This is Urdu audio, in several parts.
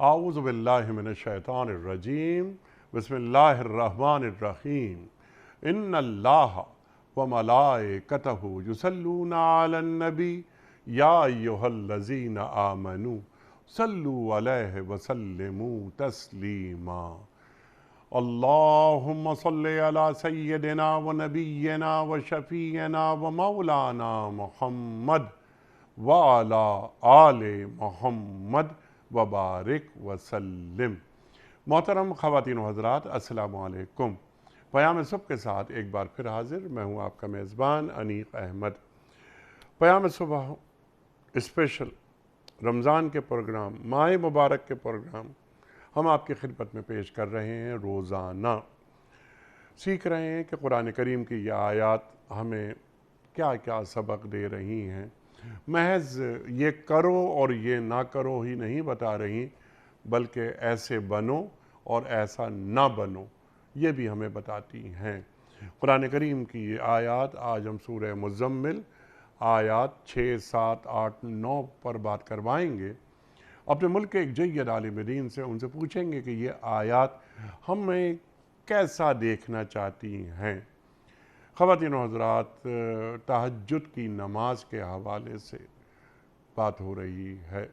اعوذ باللہ من الشیطان الرجیم بسم اللہ الرحمن الرحیم ان اللہ وملائکتہ یصلون علی النبی یا ایہا الذین آمنوا صلوا علیہ وسلموا تسلیما اللہم صلی علی سیدنا ونبینا وشفیعنا ومولانا محمد وعلی آل محمد وبارک وسلم۔ محترم خواتین و حضرات، السلام علیکم۔ پیام صبح کے ساتھ ایک بار پھر حاضر، میں ہوں آپ کا میزبان انیق احمد۔ پیام صبح اسپیشل رمضان کے پروگرام، ماہ مبارک کے پروگرام ہم آپ کی خدمت میں پیش کر رہے ہیں۔ روزانہ سیکھ رہے ہیں کہ قرآن کریم کی یہ آیات ہمیں کیا کیا سبق دے رہی ہیں۔ محض یہ کرو اور یہ نہ کرو ہی نہیں بتا رہی، بلکہ ایسے بنو اور ایسا نہ بنو یہ بھی ہمیں بتاتی ہیں۔ قرآن کریم کی یہ آیات آج ہم سورہ مزمل آیات 6، 7، 8، 9 پر بات کروائیں گے۔ اپنے ملک کے ایک جید عالم دین سے ان سے پوچھیں گے کہ یہ آیات ہمیں کیسا دیکھنا چاہتی ہیں۔ خواتین و حضرات، تہجد کی نماز کے حوالے سے بات ہو رہی ہے۔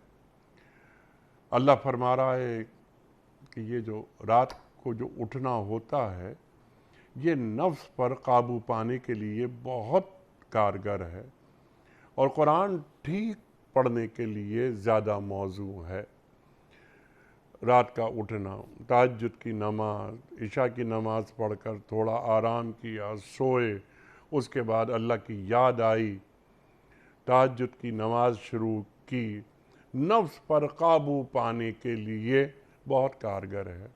اللہ فرما رہا ہے کہ یہ جو رات کو جو اٹھنا ہوتا ہے یہ نفس پر قابو پانے کے لیے بہت کارگر ہے، اور قرآن ٹھیک پڑھنے کے لیے زیادہ موزوں ہے۔ رات کا اٹھنا، تہجد کی نماز، عشاء کی نماز پڑھ کر تھوڑا آرام کیا، سوئے، اس کے بعد اللہ کی یاد آئی، تہجد کی نماز شروع کی، نفس پر قابو پانے کے لیے بہت کارگر ہے۔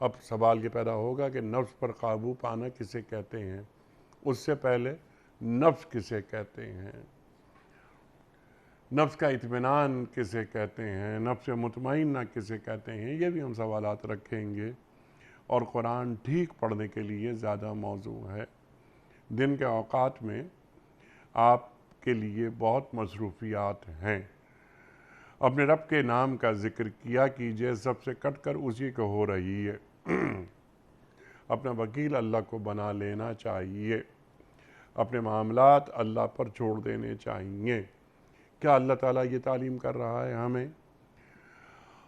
اب سوال یہ پیدا ہوگا کہ نفس پر قابو پانا کسے کہتے ہیں؟ اس سے پہلے نفس کسے کہتے ہیں؟ نفس کا اطمینان کسے کہتے ہیں؟ نفس مطمئنہ کسے کہتے ہیں؟ یہ بھی ہم سوالات رکھیں گے، اور قرآن ٹھیک پڑھنے کے لیے زیادہ موزوں ہے۔ دن کے اوقات میں آپ کے لیے بہت مصروفیات ہیں۔ اپنے رب کے نام کا ذکر کیا کیجئے، سب سے کٹ کر اسی کو ہو رہی ہے۔ اپنا وکیل اللہ کو بنا لینا چاہیے، اپنے معاملات اللہ پر چھوڑ دینے چاہیے۔ کیا اللہ تعالیٰ یہ تعلیم کر رہا ہے ہمیں؟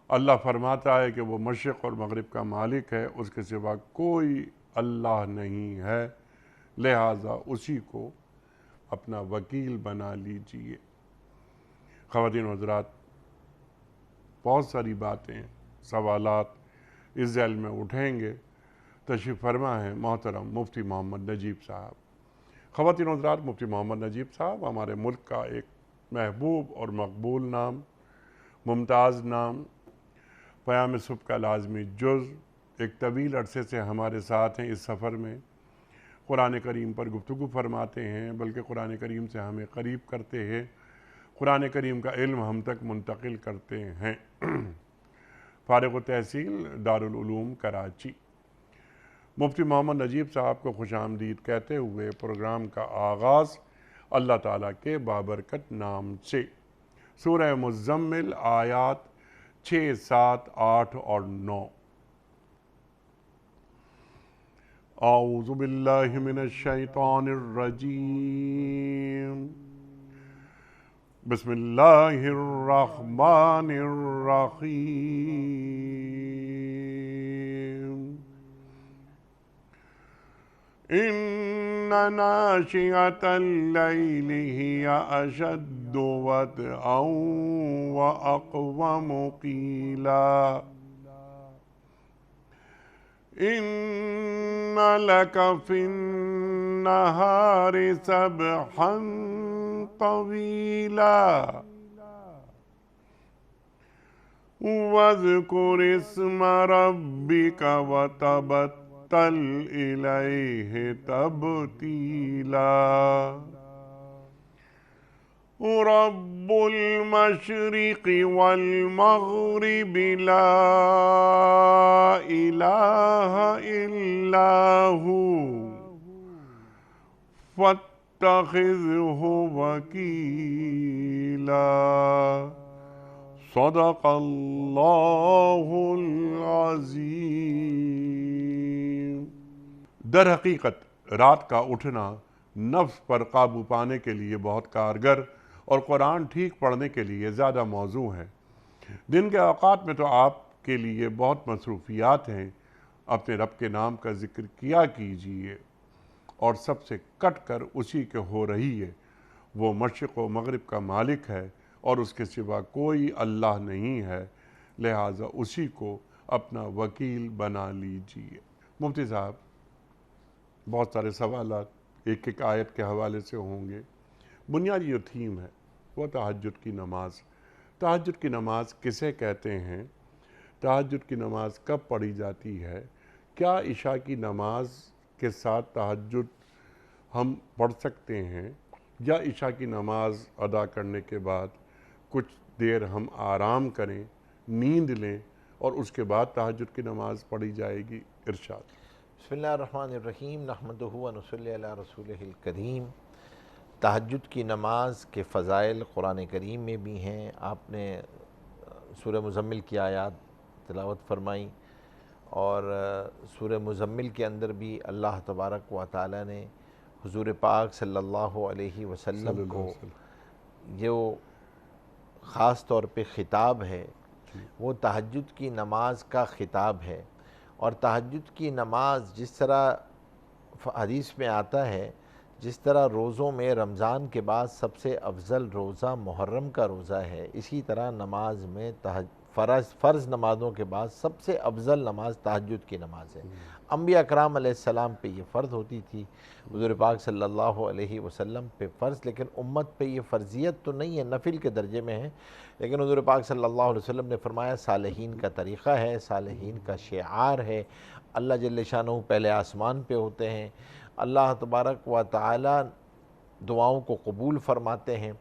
اللہ فرماتا ہے کہ وہ مشرق اور مغرب کا مالک ہے، اس کے سوا کوئی اللہ نہیں ہے، لہٰذا اسی کو اپنا وکیل بنا لیجئے۔ خواتین و حضرات، بہت ساری باتیں، سوالات اس ذیل میں اٹھیں گے۔ تشریف فرما ہے محترم مفتی محمد نجیب صاحب۔ خواتین و حضرات، مفتی محمد نجیب صاحب ہمارے ملک کا ایک محبوب اور مقبول نام، ممتاز نام، پیام صبح کا لازمی جز، ایک طویل عرصے سے ہمارے ساتھ ہیں۔ اس سفر میں قرآن کریم پر گفتگو فرماتے ہیں، بلکہ قرآن کریم سے ہمیں قریب کرتے ہیں، قرآن کریم کا علم ہم تک منتقل کرتے ہیں۔ فارغ التحصیل دارالعلوم کراچی۔ مفتی محمد نجیب صاحب کو خوش آمدید کہتے ہوئے پروگرام کا آغاز اللہ تعالیٰ کے بابرکت نام سے۔ سورہ مزمل آیات 6، 7، 8 اور 9۔ اعوذ باللہ من الشیطان الرجیم بسم اللہ الرحمن الرحیم ان ناشئۃ اللیل ہی اشد وطئا واقوم قیلا ان لک فی النہار سبحا طویلا واذکر اسم ربک وتبتل الیہ تبتیلا رب المشرق والمغرب لا الہ الا هو فاتخذہ وکیلا صدق اللہ العظیم۔ در حقیقت رات کا اٹھنا نفس پر قابو پانے کے لیے بہت کارگر اور قرآن ٹھیک پڑھنے کے لیے زیادہ موزوں ہے۔ دن کے اوقات میں تو آپ کے لیے بہت مصروفیات ہیں، اپنے رب کے نام کا ذکر کیا کیجیے اور سب سے کٹ کر اسی کے ہو رہی ہے۔ وہ مشرق و مغرب کا مالک ہے اور اس کے سوا کوئی اللہ نہیں ہے، لہٰذا اسی کو اپنا وکیل بنا لیجیے۔ مفتی صاحب، بہت سارے سوالات ایک ایک آیت کے حوالے سے ہوں گے۔ بنیادی جو تھیم ہے وہ تہجد کی نماز۔ تہجد کی نماز کسے کہتے ہیں؟ تہجد کی نماز کب پڑھی جاتی ہے؟ کیا عشاء کی نماز کے ساتھ تہجد ہم پڑھ سکتے ہیں، یا عشاء کی نماز ادا کرنے کے بعد کچھ دیر ہم آرام کریں، نیند لیں اور اس کے بعد تہجد کی نماز پڑھی جائے گی؟ ارشاد۔ بسم اللہ الرحمن الرحیم، نحمدہ و نصلی علی رسولہ الکریم۔ تہجد کی نماز کے فضائل قرآن کریم میں بھی ہیں۔ آپ نے سورہ مزمل کی آیات تلاوت فرمائی، اور سورہ مزمل کے اندر بھی اللہ تبارک و تعالی نے حضور پاک صلی اللہ علیہ وسلم کو جو خاص طور پہ خطاب ہے وہ تہجد کی نماز کا خطاب ہے۔ اور تہجد کی نماز جس طرح حدیث میں آتا ہے، جس طرح روزوں میں رمضان کے بعد سب سے افضل روزہ محرم کا روزہ ہے، اسی طرح نماز میں فرض نمازوں کے بعد سب سے افضل نماز تہجد کی نماز ہے۔ انبیاء اکرام علیہ السلام پہ یہ فرض ہوتی تھی، حضور پاک صلی اللہ علیہ وسلم پہ فرض، لیکن امت پہ یہ فرضیت تو نہیں ہے، نفل کے درجے میں ہے۔ لیکن حضور پاک صلی اللہ علیہ وسلم نے فرمایا صالحین کا طریقہ ہے، صالحین کا شعار ہے۔ اللہ جل شانہ پہلے آسمان پہ ہوتے ہیں، اللہ تبارک و تعالی دعاؤں کو قبول فرماتے ہیں،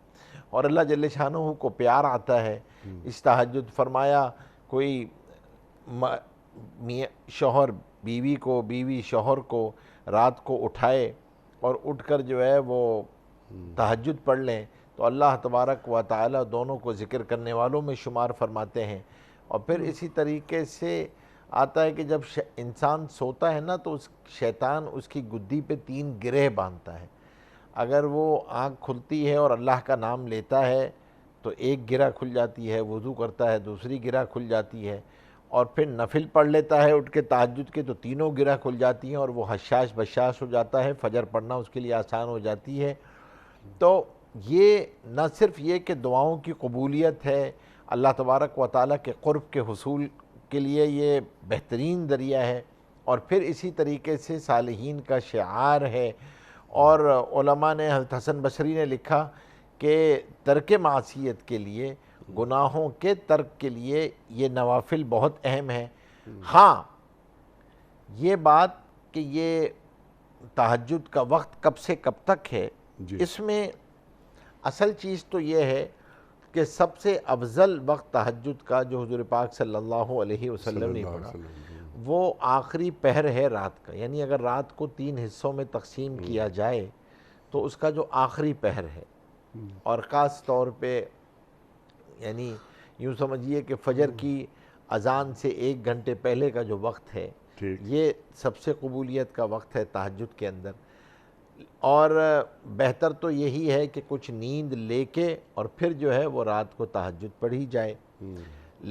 اور اللہ جل شانہ کو پیار آتا ہے۔ اس تہجد فرمایا کوئی شوہر بیوی کو، بیوی شوہر کو رات کو اٹھائے اور اٹھ کر جو ہے وہ تہجد پڑھ لیں تو اللہ تبارک و تعالی دونوں کو ذکر کرنے والوں میں شمار فرماتے ہیں۔ اور پھر اسی طریقے سے آتا ہے کہ جب انسان سوتا ہے نا تو شیطان اس کی گدی پہ 3 گرہ باندھتا ہے۔ اگر وہ آنکھ کھلتی ہے اور اللہ کا نام لیتا ہے تو ایک گرہ کھل جاتی ہے، وضو کرتا ہے دوسری گرہ کھل جاتی ہے، اور پھر نفل پڑھ لیتا ہے اٹھ کے تہجد کے تو تینوں گرہ کھل جاتی ہیں، اور وہ حشاش بشاش ہو جاتا ہے، فجر پڑھنا اس کے لیے آسان ہو جاتی ہے۔ تو یہ نہ صرف یہ کہ دعاؤں کی قبولیت ہے، اللہ تبارک و تعالیٰ کے قرب کے حصول کے لیے یہ بہترین ذریعہ ہے، اور پھر اسی طریقے سے صالحین کا شعار ہے۔ اور علماء نے، حضرت حسن بصری نے لکھا کہ ترک معصیت کے لیے، گناہوں کے ترک کے لیے یہ نوافل بہت اہم ہیں۔ ہاں، یہ بات کہ یہ تہجد کا وقت کب سے کب تک ہے، اس میں اصل چیز تو یہ ہے کہ سب سے افضل وقت تہجد کا جو حضور پاک صلی اللہ علیہ وسلم نے پڑھا وہ آخری پہر ہے رات کا، یعنی اگر رات کو 3 حصوں میں تقسیم کیا جائے تو اس کا جو آخری پہر ہے، اور خاص طور پہ یعنی یوں سمجھیے کہ فجر کی اذان سے 1 گھنٹے پہلے کا جو وقت ہے یہ سب سے قبولیت کا وقت ہے تہجد کے اندر۔ اور بہتر تو یہی ہے کہ کچھ نیند لے کے اور پھر جو ہے وہ رات کو تہجد پڑھی جائے۔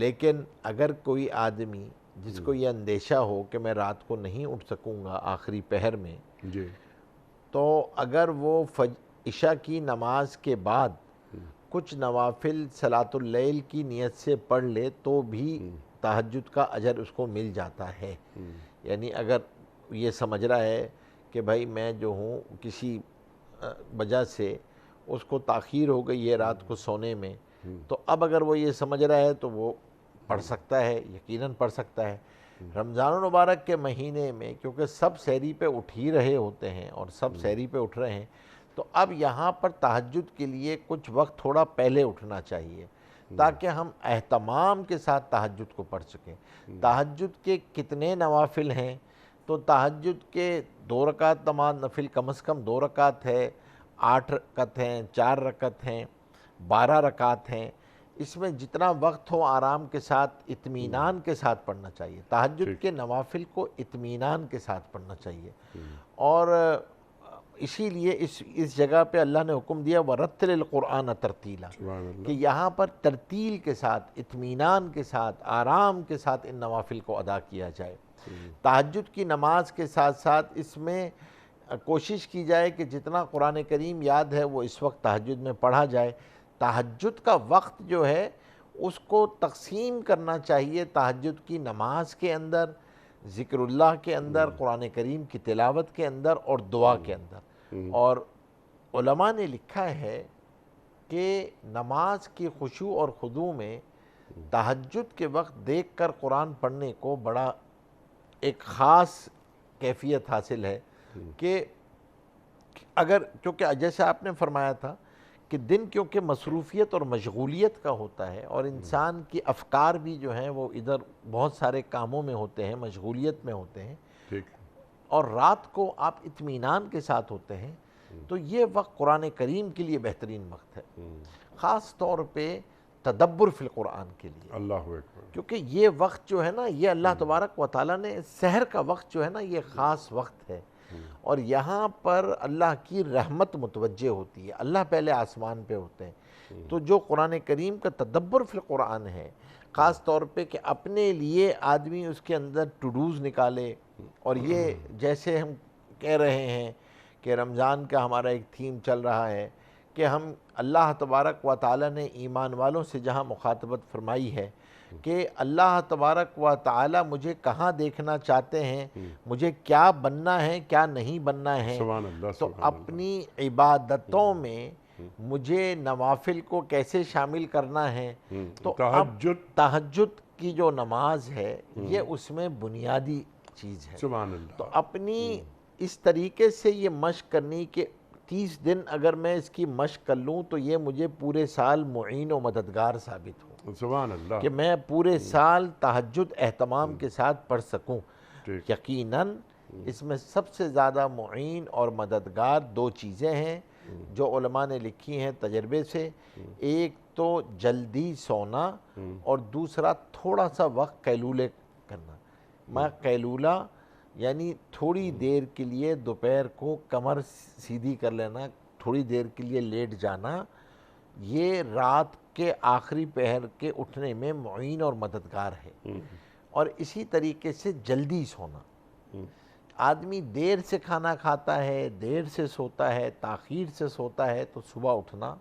لیکن اگر کوئی آدمی جس کو یہ اندیشہ ہو کہ میں رات کو نہیں اٹھ سکوں گا آخری پہر میں، تو اگر وہ عشاء کی نماز کے بعد کچھ نوافل صلاۃ اللیل کی نیت سے پڑھ لے تو بھی تہجد کا اجر اس کو مل جاتا ہے۔ یعنی اگر یہ سمجھ رہا ہے کہ بھائی میں جو ہوں کسی وجہ سے اس کو تاخیر ہو گئی ہے رات کو سونے میں، تو اب اگر وہ یہ سمجھ رہا ہے تو وہ پڑھ سکتا ہے، یقیناً پڑھ سکتا ہے۔ رمضان المبارک کے مہینے میں کیونکہ سب سحری پہ اٹھ ہی رہے ہوتے ہیں اور سب سحری پہ اٹھ رہے ہیں، تو اب یہاں پر تہجد کے لیے کچھ وقت تھوڑا پہلے اٹھنا چاہیے تاکہ ہم اہتمام کے ساتھ تہجد کو پڑھ سکیں۔ تہجد کے کتنے نوافل ہیں؟ تو تہجد کے 2 رکعت نماز نفل کم از کم 2 رکعت ہے، 8 رکعت ہیں، 4 رکعت ہیں، 12 رکعت ہیں۔ اس میں جتنا وقت ہو آرام کے ساتھ اطمینان کے ساتھ پڑھنا چاہیے. تہجد کے نوافل کو اطمینان کے ساتھ پڑھنا چاہیے. اور اسی لیے اس جگہ پہ اللہ نے حکم دیا وَرَتِّلِ الْقُرْآنَ تَرْتِيلًا، سبحان اللہ. کہ یہاں پر ترتیل کے ساتھ، اطمینان کے ساتھ، آرام کے ساتھ ان نوافل کو ادا کیا جائے. تہجد کی نماز کے ساتھ ساتھ اس میں کوشش کی جائے کہ جتنا قرآن کریم یاد ہے وہ اس وقت تہجد میں پڑھا جائے. تہجد کا وقت جو ہے اس کو تقسیم کرنا چاہیے تہجد کی نماز کے اندر، ذکر اللہ کے اندر، قرآن کریم کی تلاوت کے اندر اور دعا کے اندر. اور علماء نے لکھا ہے کہ نماز کی خشوع اور خضوع میں تہجد کے وقت دیکھ کر قرآن پڑھنے کو بڑا ایک خاص کیفیت حاصل ہے. کہ اگر کیونکہ جیسے آپ نے فرمایا تھا کہ دن کیونکہ مصروفیت اور مشغولیت کا ہوتا ہے اور انسان کی افکار بھی جو ہیں وہ ادھر بہت سارے کاموں میں ہوتے ہیں، مشغولیت میں ہوتے ہیں، ٹھیک. اور رات کو آپ اطمینان کے ساتھ ہوتے ہیں، تو یہ وقت قرآن کریم کے لیے بہترین وقت ہے، خاص طور پہ تدبر فی القرآن کے لیے. اللہ اکبر. کیونکہ یہ وقت جو ہے نا، یہ اللہ تبارک و تعالیٰ نے سحر کا وقت جو ہے نا، یہ خاص وقت ہے، اور یہاں پر اللہ کی رحمت متوجہ ہوتی ہے. اللہ پہلے آسمان پہ ہوتے ہیں، تو جو قرآن کریم کا تدبر فی القرآن ہے، خاص طور پہ کہ اپنے لیے آدمی اس کے اندر ٹو ڈوز نکالے. اور یہ جیسے ہم کہہ رہے ہیں کہ رمضان کا ہمارا ایک تھیم چل رہا ہے کہ ہم اللہ تبارک و تعالیٰ نے ایمان والوں سے جہاں مخاطبت فرمائی ہے کہ اللہ تبارک و تعالیٰ مجھے کہاں دیکھنا چاہتے ہیں، مجھے کیا بننا ہے، کیا نہیں بننا ہے، سبحان اللہ. تو اپنی عبادتوں میں مجھے نوافل کو کیسے شامل کرنا ہے. تو اب تہجد کی جو نماز ہے یہ اس میں بنیادی چیز ہے. سبحان اللہ. تو اپنی اس طریقے سے یہ مشق کرنی کہ 30 دن اگر میں اس کی مشق کر لوں تو یہ مجھے پورے سال معین و مددگار ثابت ہو، سبحان اللہ. کہ میں پورے سال تہجد اہتمام کے ساتھ پڑھ سکوں. یقیناً اس میں سب سے زیادہ معین اور مددگار دو چیزیں ہیں جو علماء نے لکھی ہیں تجربے سے. ایک تو جلدی سونا اور دوسرا تھوڑا سا وقت قیلولے کرنا. میں قیلولہ یعنی تھوڑی دیر کے لیے دوپہر کو کمر سیدھی کر لینا، تھوڑی دیر کے لیے لیٹ جانا، یہ رات کے آخری پہر کے اٹھنے میں معین اور مددگار ہے. اور اسی طریقے سے جلدی سونا. آدمی دیر سے کھانا کھاتا ہے، دیر سے سوتا ہے، تاخیر سے سوتا ہے، تو صبح اٹھنا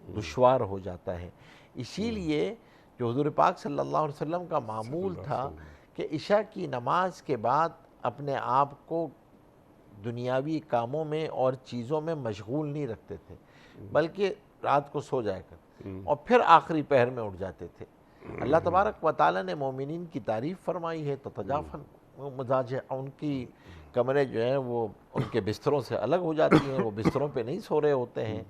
دشوار ہو جاتا ہے. اسی لیے جو حضور پاک صلی اللہ علیہ وسلم کا معمول تھا کہ عشاء کی نماز کے بعد اپنے آپ کو دنیاوی کاموں میں اور چیزوں میں مشغول نہیں رکھتے تھے، بلکہ رات کو سو جایا کرتے اور پھر آخری پہر میں اٹھ جاتے تھے. اللہ تبارک و تعالیٰ نے مومنین کی تعریف فرمائی ہے، تتجافى مضاجعهم، ان کی کمرے جو ہیں وہ ان کے بستروں سے الگ ہو جاتی ہیں، وہ بستروں پہ نہیں سو رہے ہوتے ہیں.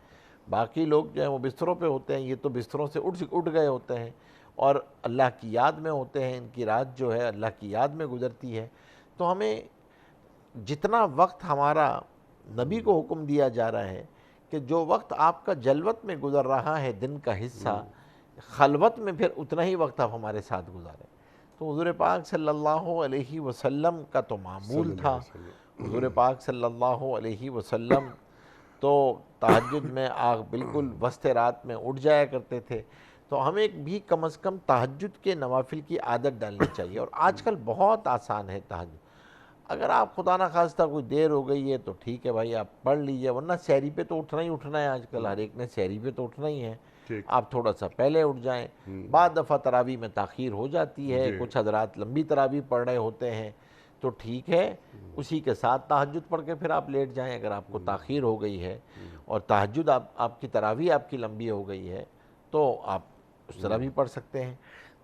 باقی لوگ جو ہیں وہ بستروں پہ ہوتے ہیں، یہ تو بستروں سے اٹھ گئے ہوتے ہیں اور اللہ کی یاد میں ہوتے ہیں. ان کی رات جو ہے اللہ کی یاد میں گزرتی ہے. تو ہمیں جتنا وقت ہمارا نبی کو حکم دیا جا رہا ہے کہ جو وقت آپ کا جلوت میں گزر رہا ہے دن کا حصہ، خلوت میں پھر اتنا ہی وقت آپ ہمارے ساتھ گزاریں. تو حضور پاک صلی اللہ علیہ وسلم کا تو معمول تھا. حضور پاک صلی اللہ علیہ وسلم تو تہجد میں بالکل وسط رات میں اٹھ جایا کرتے تھے. تو ہمیں بھی کم از کم تہجد کے نوافل کی عادت ڈالنی چاہیے. اور آج کل بہت آسان ہے تہجد. اگر آپ خدا نخواستہ کوئی دیر ہو گئی ہے تو ٹھیک ہے بھائی آپ پڑھ لیجئے، ورنہ سحری پہ تو اٹھنا ہی اٹھنا ہے. آج کل ہر ایک نے سحری پہ تو اٹھنا ہی ہے. آپ تھوڑا سا پہلے اٹھ جائیں. بعد دفعہ تراویح میں تاخیر ہو جاتی ہے، کچھ حضرات لمبی تراویح پڑھ رہے ہوتے ہیں تو ٹھیک ہے، اسی کے ساتھ تہجد پڑھ کے پھر آپ لیٹ جائیں. اگر آپ کو تاخیر ہو گئی ہے اور تہجد آپ کی تراویح آپ کی لمبی ہو گئی ہے تو آپ اس طرح بھی پڑھ سکتے ہیں.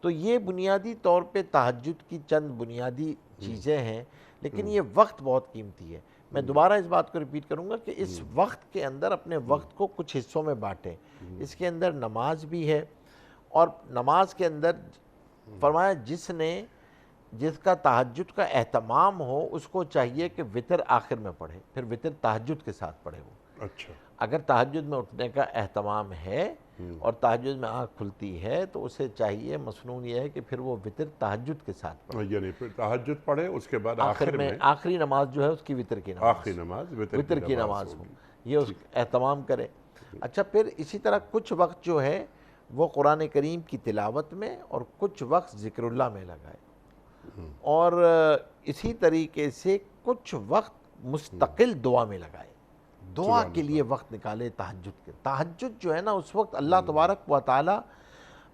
تو یہ بنیادی طور پہ تہجد کی چند بنیادی چیزیں ہیں، لیکن یہ وقت بہت قیمتی ہے. میں دوبارہ اس بات کو ریپیٹ کروں گا کہ اس وقت کے اندر اپنے وقت کو کچھ حصوں میں بانٹیں. اس کے اندر نماز بھی ہے، اور نماز کے اندر فرمایا جس کا تہجد کا اہتمام ہو اس کو چاہیے کہ وتر آخر میں پڑھے، پھر وتر تہجد کے ساتھ پڑھے. وہ اچھا، اگر تہجد میں اٹھنے کا اہتمام ہے اور تہجد میں آنکھ کھلتی ہے تو اسے چاہیے، مسنون یہ ہے کہ پھر وہ وطر تہجد کے ساتھ پڑھے، یعنی پھر تہجد پڑھے، اس کے بعد آخر آخر میں میں آخری نماز جو ہے اس کی وطر کی نماز، آخری نماز وطر کی نماز ہو، ہوگی۔ یہ اس اہتمام کرے۔ اچھا، پھر اسی طرح کچھ وقت جو ہے وہ قرآن کریم کی تلاوت میں اور کچھ وقت ذکر اللہ میں لگائے، اور اسی طریقے سے کچھ وقت مستقل دعا میں لگائے، دعا کے لیے وقت نکالے تہجد کے۔ تہجد جو ہے نا، اس وقت اللہ تبارک و تعالی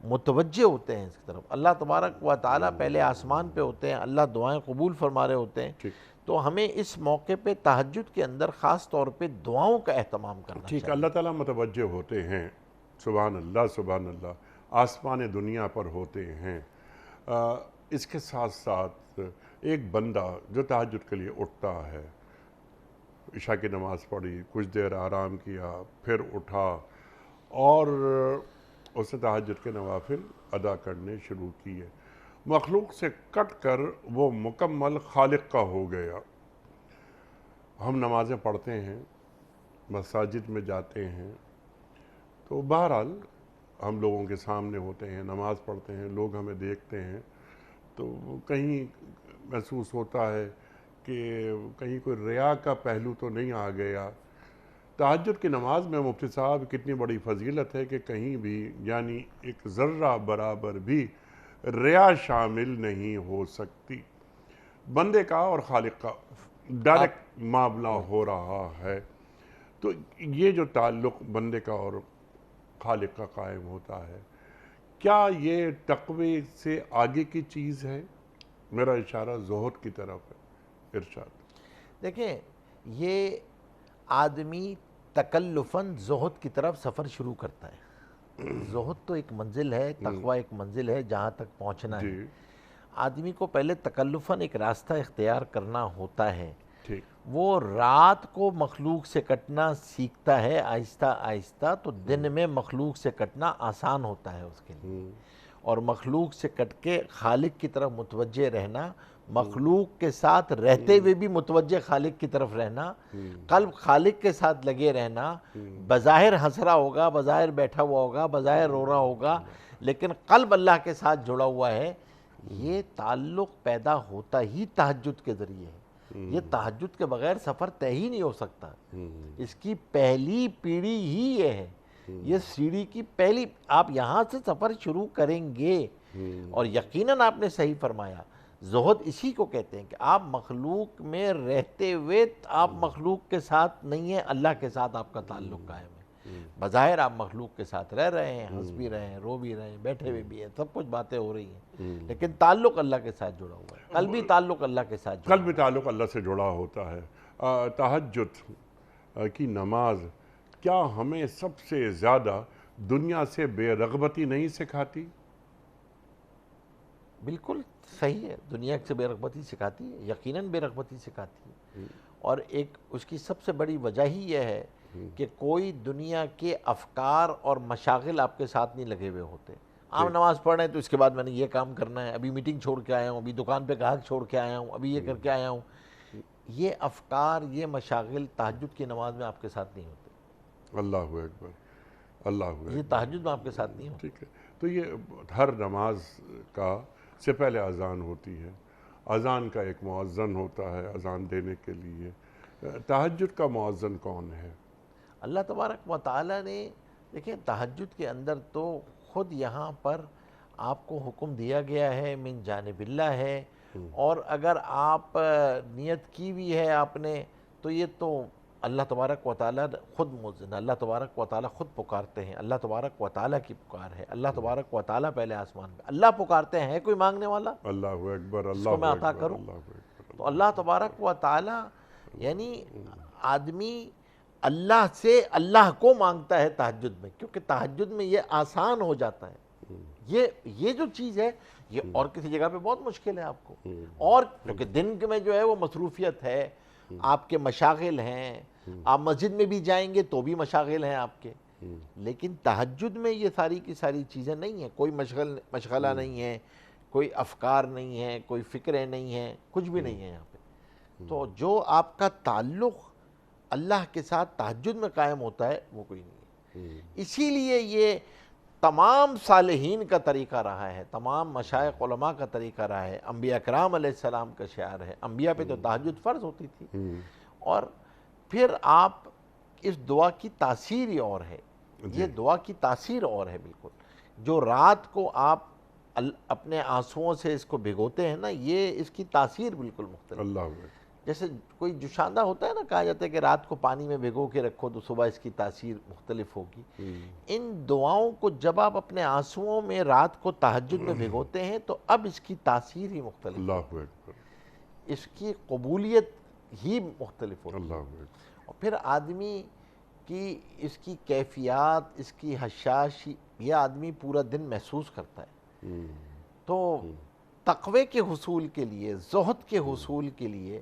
متوجہ ہوتے ہیں اس کی طرف، اللہ تبارک و تعالی پہلے آسمان پہ ہوتے ہیں، اللہ دعائیں قبول فرما رہے ہوتے ہیں، تو ہمیں اس موقع پہ تہجد کے اندر خاص طور پہ دعاؤں کا اہتمام کرنا ٹھیک، چاہیے۔ اللہ تعالیٰ متوجہ ہوتے ہیں، سبحان اللہ سبحان اللہ، آسمان دنیا پر ہوتے ہیں۔ اس کے ساتھ ساتھ ایک بندہ جو تہجد کے لیے اٹھتا ہے، عشاء کی نماز پڑھی، کچھ دیر آرام کیا، پھر اٹھا اور اس نے تہجد کے نوافل ادا کرنے شروع کیے، مخلوق سے کٹ کر وہ مکمل خالق کا ہو گیا۔ ہم نمازیں پڑھتے ہیں، مساجد میں جاتے ہیں، تو بہرحال ہم لوگوں کے سامنے ہوتے ہیں، نماز پڑھتے ہیں، لوگ ہمیں دیکھتے ہیں، تو کہیں محسوس ہوتا ہے کہ کہیں کوئی ریا کا پہلو تو نہیں آ گیا۔ تہجد کی نماز میں مفتی صاحب کتنی بڑی فضیلت ہے کہ کہیں بھی یعنی ایک ذرہ برابر بھی ریا شامل نہیں ہو سکتی، بندے کا اور خالق کا ڈائریکٹ معاملہ ہو رہا ہے۔ تو یہ جو تعلق بندے کا اور خالق کا قائم ہوتا ہے، کیا یہ تقوی سے آگے کی چیز ہے؟ میرا اشارہ زہد کی طرف ہے، ارشاد۔ دیکھیں، یہ آدمی تکلفاً زہد کی طرف سفر شروع کرتا ہے۔ زہد تو ایک منزل ہے، تقوی ایک منزل ہے جہاں تک پہنچنا ہے۔ آدمی کو پہلے تکلفاً ایک راستہ اختیار کرنا ہوتا ہے، ٹھیک، وہ رات کو مخلوق سے کٹنا سیکھتا ہے آہستہ آہستہ، تو دن میں مخلوق سے کٹنا آسان ہوتا ہے اس کے لیے، اور مخلوق سے کٹ کے خالق کی طرف متوجہ رہنا، مخلوق کے ساتھ رہتے ہوئے بھی متوجہ خالق کی طرف رہنا، قلب خالق کے ساتھ لگے رہنا، بظاہر ہنس رہا ہوگا، بظاہر بیٹھا ہوا ہوگا، بظاہر رو رہا ہوگا، لیکن قلب اللہ کے ساتھ جڑا ہوا ہے۔ یہ تعلق پیدا ہوتا ہی تہجد کے ذریعے ہے، یہ تہجد کے بغیر سفر طے ہی نہیں ہو سکتا۔ اس کی پہلی پیڑھی ہی یہ ہے، یہ سیڑھی کی پہلی، آپ یہاں سے سفر شروع کریں گے، اور یقیناً آپ نے صحیح فرمایا، زہد اسی کو کہتے ہیں کہ آپ مخلوق میں رہتے ہوئے آپ مخلوق کے ساتھ نہیں ہیں، اللہ کے ساتھ آپ کا تعلق قائم ہے۔ بظاہر آپ مخلوق کے ساتھ رہ رہے ہیں، ہنس بھی رہے ہیں، رو بھی رہے ہیں، بیٹھے ہوئے بھی ہیں، سب کچھ باتیں ہو رہی ہیں، لیکن تعلق اللہ کے ساتھ جڑا ہوا ہے، قلبی تعلق اللہ کے ساتھ جڑا قلبی تعلق اللہ سے جڑا ہوتا ہے۔ تہجد کی نماز کیا ہمیں سب سے زیادہ دنیا سے بے رغبتی نہیں سکھاتی؟ بالکل صحیح ہے، دنیا سے بے رغبتی سکھاتی ہے، یقیناً بے رغبتی سکھاتی ہے، اور ایک اس کی سب سے بڑی وجہ ہی یہ ہے کہ کوئی دنیا کے افکار اور مشاغل آپ کے ساتھ نہیں لگے ہوئے ہوتے۔ آپ نماز پڑھ رہے ہیں تو اس کے بعد میں نے یہ کام کرنا ہے، ابھی میٹنگ چھوڑ کے آیا ہوں، ابھی دکان پہ گاہک چھوڑ کے آیا ہوں، ابھی یہ کر کے آیا ہوں۔ یہ افکار، یہ مشاغل تہجد کی نماز میں آپ کے ساتھ نہیں ہوتے، اللہ اکبر، اللہ اکبر۔ یہ تہجد میں آپ کے ساتھ نہیں ہوتے۔ ٹھیک ہے، تو یہ ہر نماز کا سے پہلے اذان ہوتی ہے، اذان کا ایک مؤذن ہوتا ہے اذان دینے کے لیے۔ تہجد کا مؤذن کون ہے؟ اللہ تبارک و تعالیٰ نے، دیکھیں تہجد کے اندر تو خود یہاں پر آپ کو حکم دیا گیا ہے، من جانب اللہ ہے، اور اگر آپ نیت کی بھی ہے آپ نے تو یہ تو اللہ تبارک و تعالیٰ خود مؤذن، اللہ تبارک و تعالیٰ خود پکارتے ہیں، اللہ تبارک و تعالیٰ کی پکار ہے، اللہ تبارک و تعالیٰ پہلے آسمان پہ اللہ پکارتے ہیں، کوئی مانگنے والا اللہ اکبر، جس اللہ کو میں عطا اکبر، کروں؟ اللہ اکبر۔ تو اللہ تبارک و تعالیٰ، یعنی آدمی اللہ سے اللہ کو مانگتا ہے تہجد میں، کیونکہ تہجد میں یہ آسان ہو جاتا ہے۔ یہ جو چیز ہے یہ اور کسی جگہ پہ بہت مشکل ہے آپ کو، اور کیونکہ دن میں جو ہے وہ مصروفیت ہے، آپ کے مشاغل ہیں، آپ مسجد میں بھی جائیں گے تو بھی مشاغل ہیں آپ کے، لیکن تہجد میں یہ ساری کی ساری چیزیں نہیں ہیں، کوئی مشغلہ نہیں ہے، کوئی افکار نہیں ہے، کوئی فکریں نہیں ہیں، کچھ بھی نہیں ہے یہاں پہ۔ تو جو آپ کا تعلق اللہ کے ساتھ تہجد میں قائم ہوتا ہے وہ کوئی نہیں ہے۔ اسی لیے یہ تمام صالحین کا طریقہ رہا ہے، تمام مشائخ علماء کا طریقہ رہا ہے، انبیاء کرام علیہ السلام کا شعار ہے۔ انبیاء پہ تو تہجد فرض ہوتی تھی، اور پھر آپ اس دعا کی تاثیر ہی اور ہے، یہ دعا کی تاثیر اور ہے بالکل۔ جو رات کو آپ اپنے آنسوؤں سے اس کو بھگوتے ہیں نا، یہ اس کی تاثیر بالکل مختلف۔ اللہ اکبر۔ جیسے کوئی جوشاندہ ہوتا ہے نا، کہا جاتا ہے کہ رات کو پانی میں بھگو کے رکھو تو صبح اس کی تاثیر مختلف ہوگی۔ ان دعاؤں کو جب آپ اپنے آنسوؤں میں رات کو تہجد میں بھگوتے ہیں تو اب اس کی تاثیر ہی مختلف، اللہ اکبر، اس کی قبولیت ہی مختلف ہوتی ہے۔ اللہ اکبر۔ اور پھر آدمی کی اس کی کیفیات، اس کی حشاشی، یہ آدمی پورا دن محسوس کرتا ہے۔ تو تقوی کے حصول کے لیے، زہد کے حصول کے لیے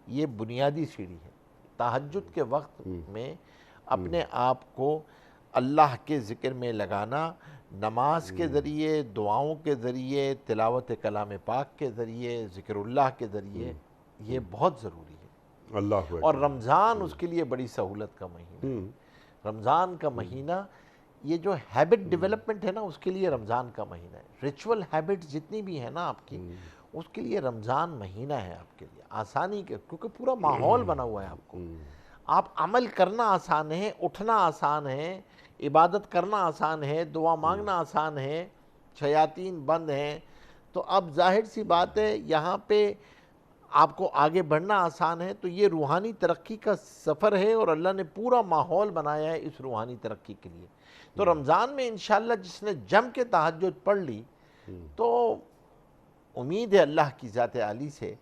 یہ بنیادی سیڑھی ہے۔ تہجد کے وقت میں اپنے آپ کو اللہ کے ذکر میں لگانا، نماز کے ذریعے، دعاؤں کے ذریعے، تلاوت کلام پاک کے ذریعے، ذکر اللہ کے ذریعے، یہ بہت ضروری ہے۔ اللہ اکبر۔ اور رمضان اس کے لیے بڑی سہولت کا مہینہ ہے۔ رمضان کا مہینہ، یہ جو ہیبٹ ڈیولپمنٹ ہے نا، اس کے لیے رمضان کا مہینہ ہے۔ ریچول ہیبٹ جتنی بھی ہے نا آپ کی، اس کے لیے رمضان مہینہ ہے آپ کے لیے آسانی کے، کیونکہ پورا ماحول بنا ہوا ہے آپ کو۔ آپ عمل کرنا آسان ہے، اٹھنا آسان ہے، عبادت کرنا آسان ہے، دعا مانگنا آسان ہے، شیاطین بند ہیں۔ تو اب ظاہر سی بات ہے یہاں پہ آپ کو آگے بڑھنا آسان ہے۔ تو یہ روحانی ترقی کا سفر ہے، اور اللہ نے پورا ماحول بنایا ہے اس روحانی ترقی کے لیے۔ تو رمضان میں انشاءاللہ جس نے جم کے تہجد پڑھ لی، تو امید ہے اللہ کی ذات عالی سے،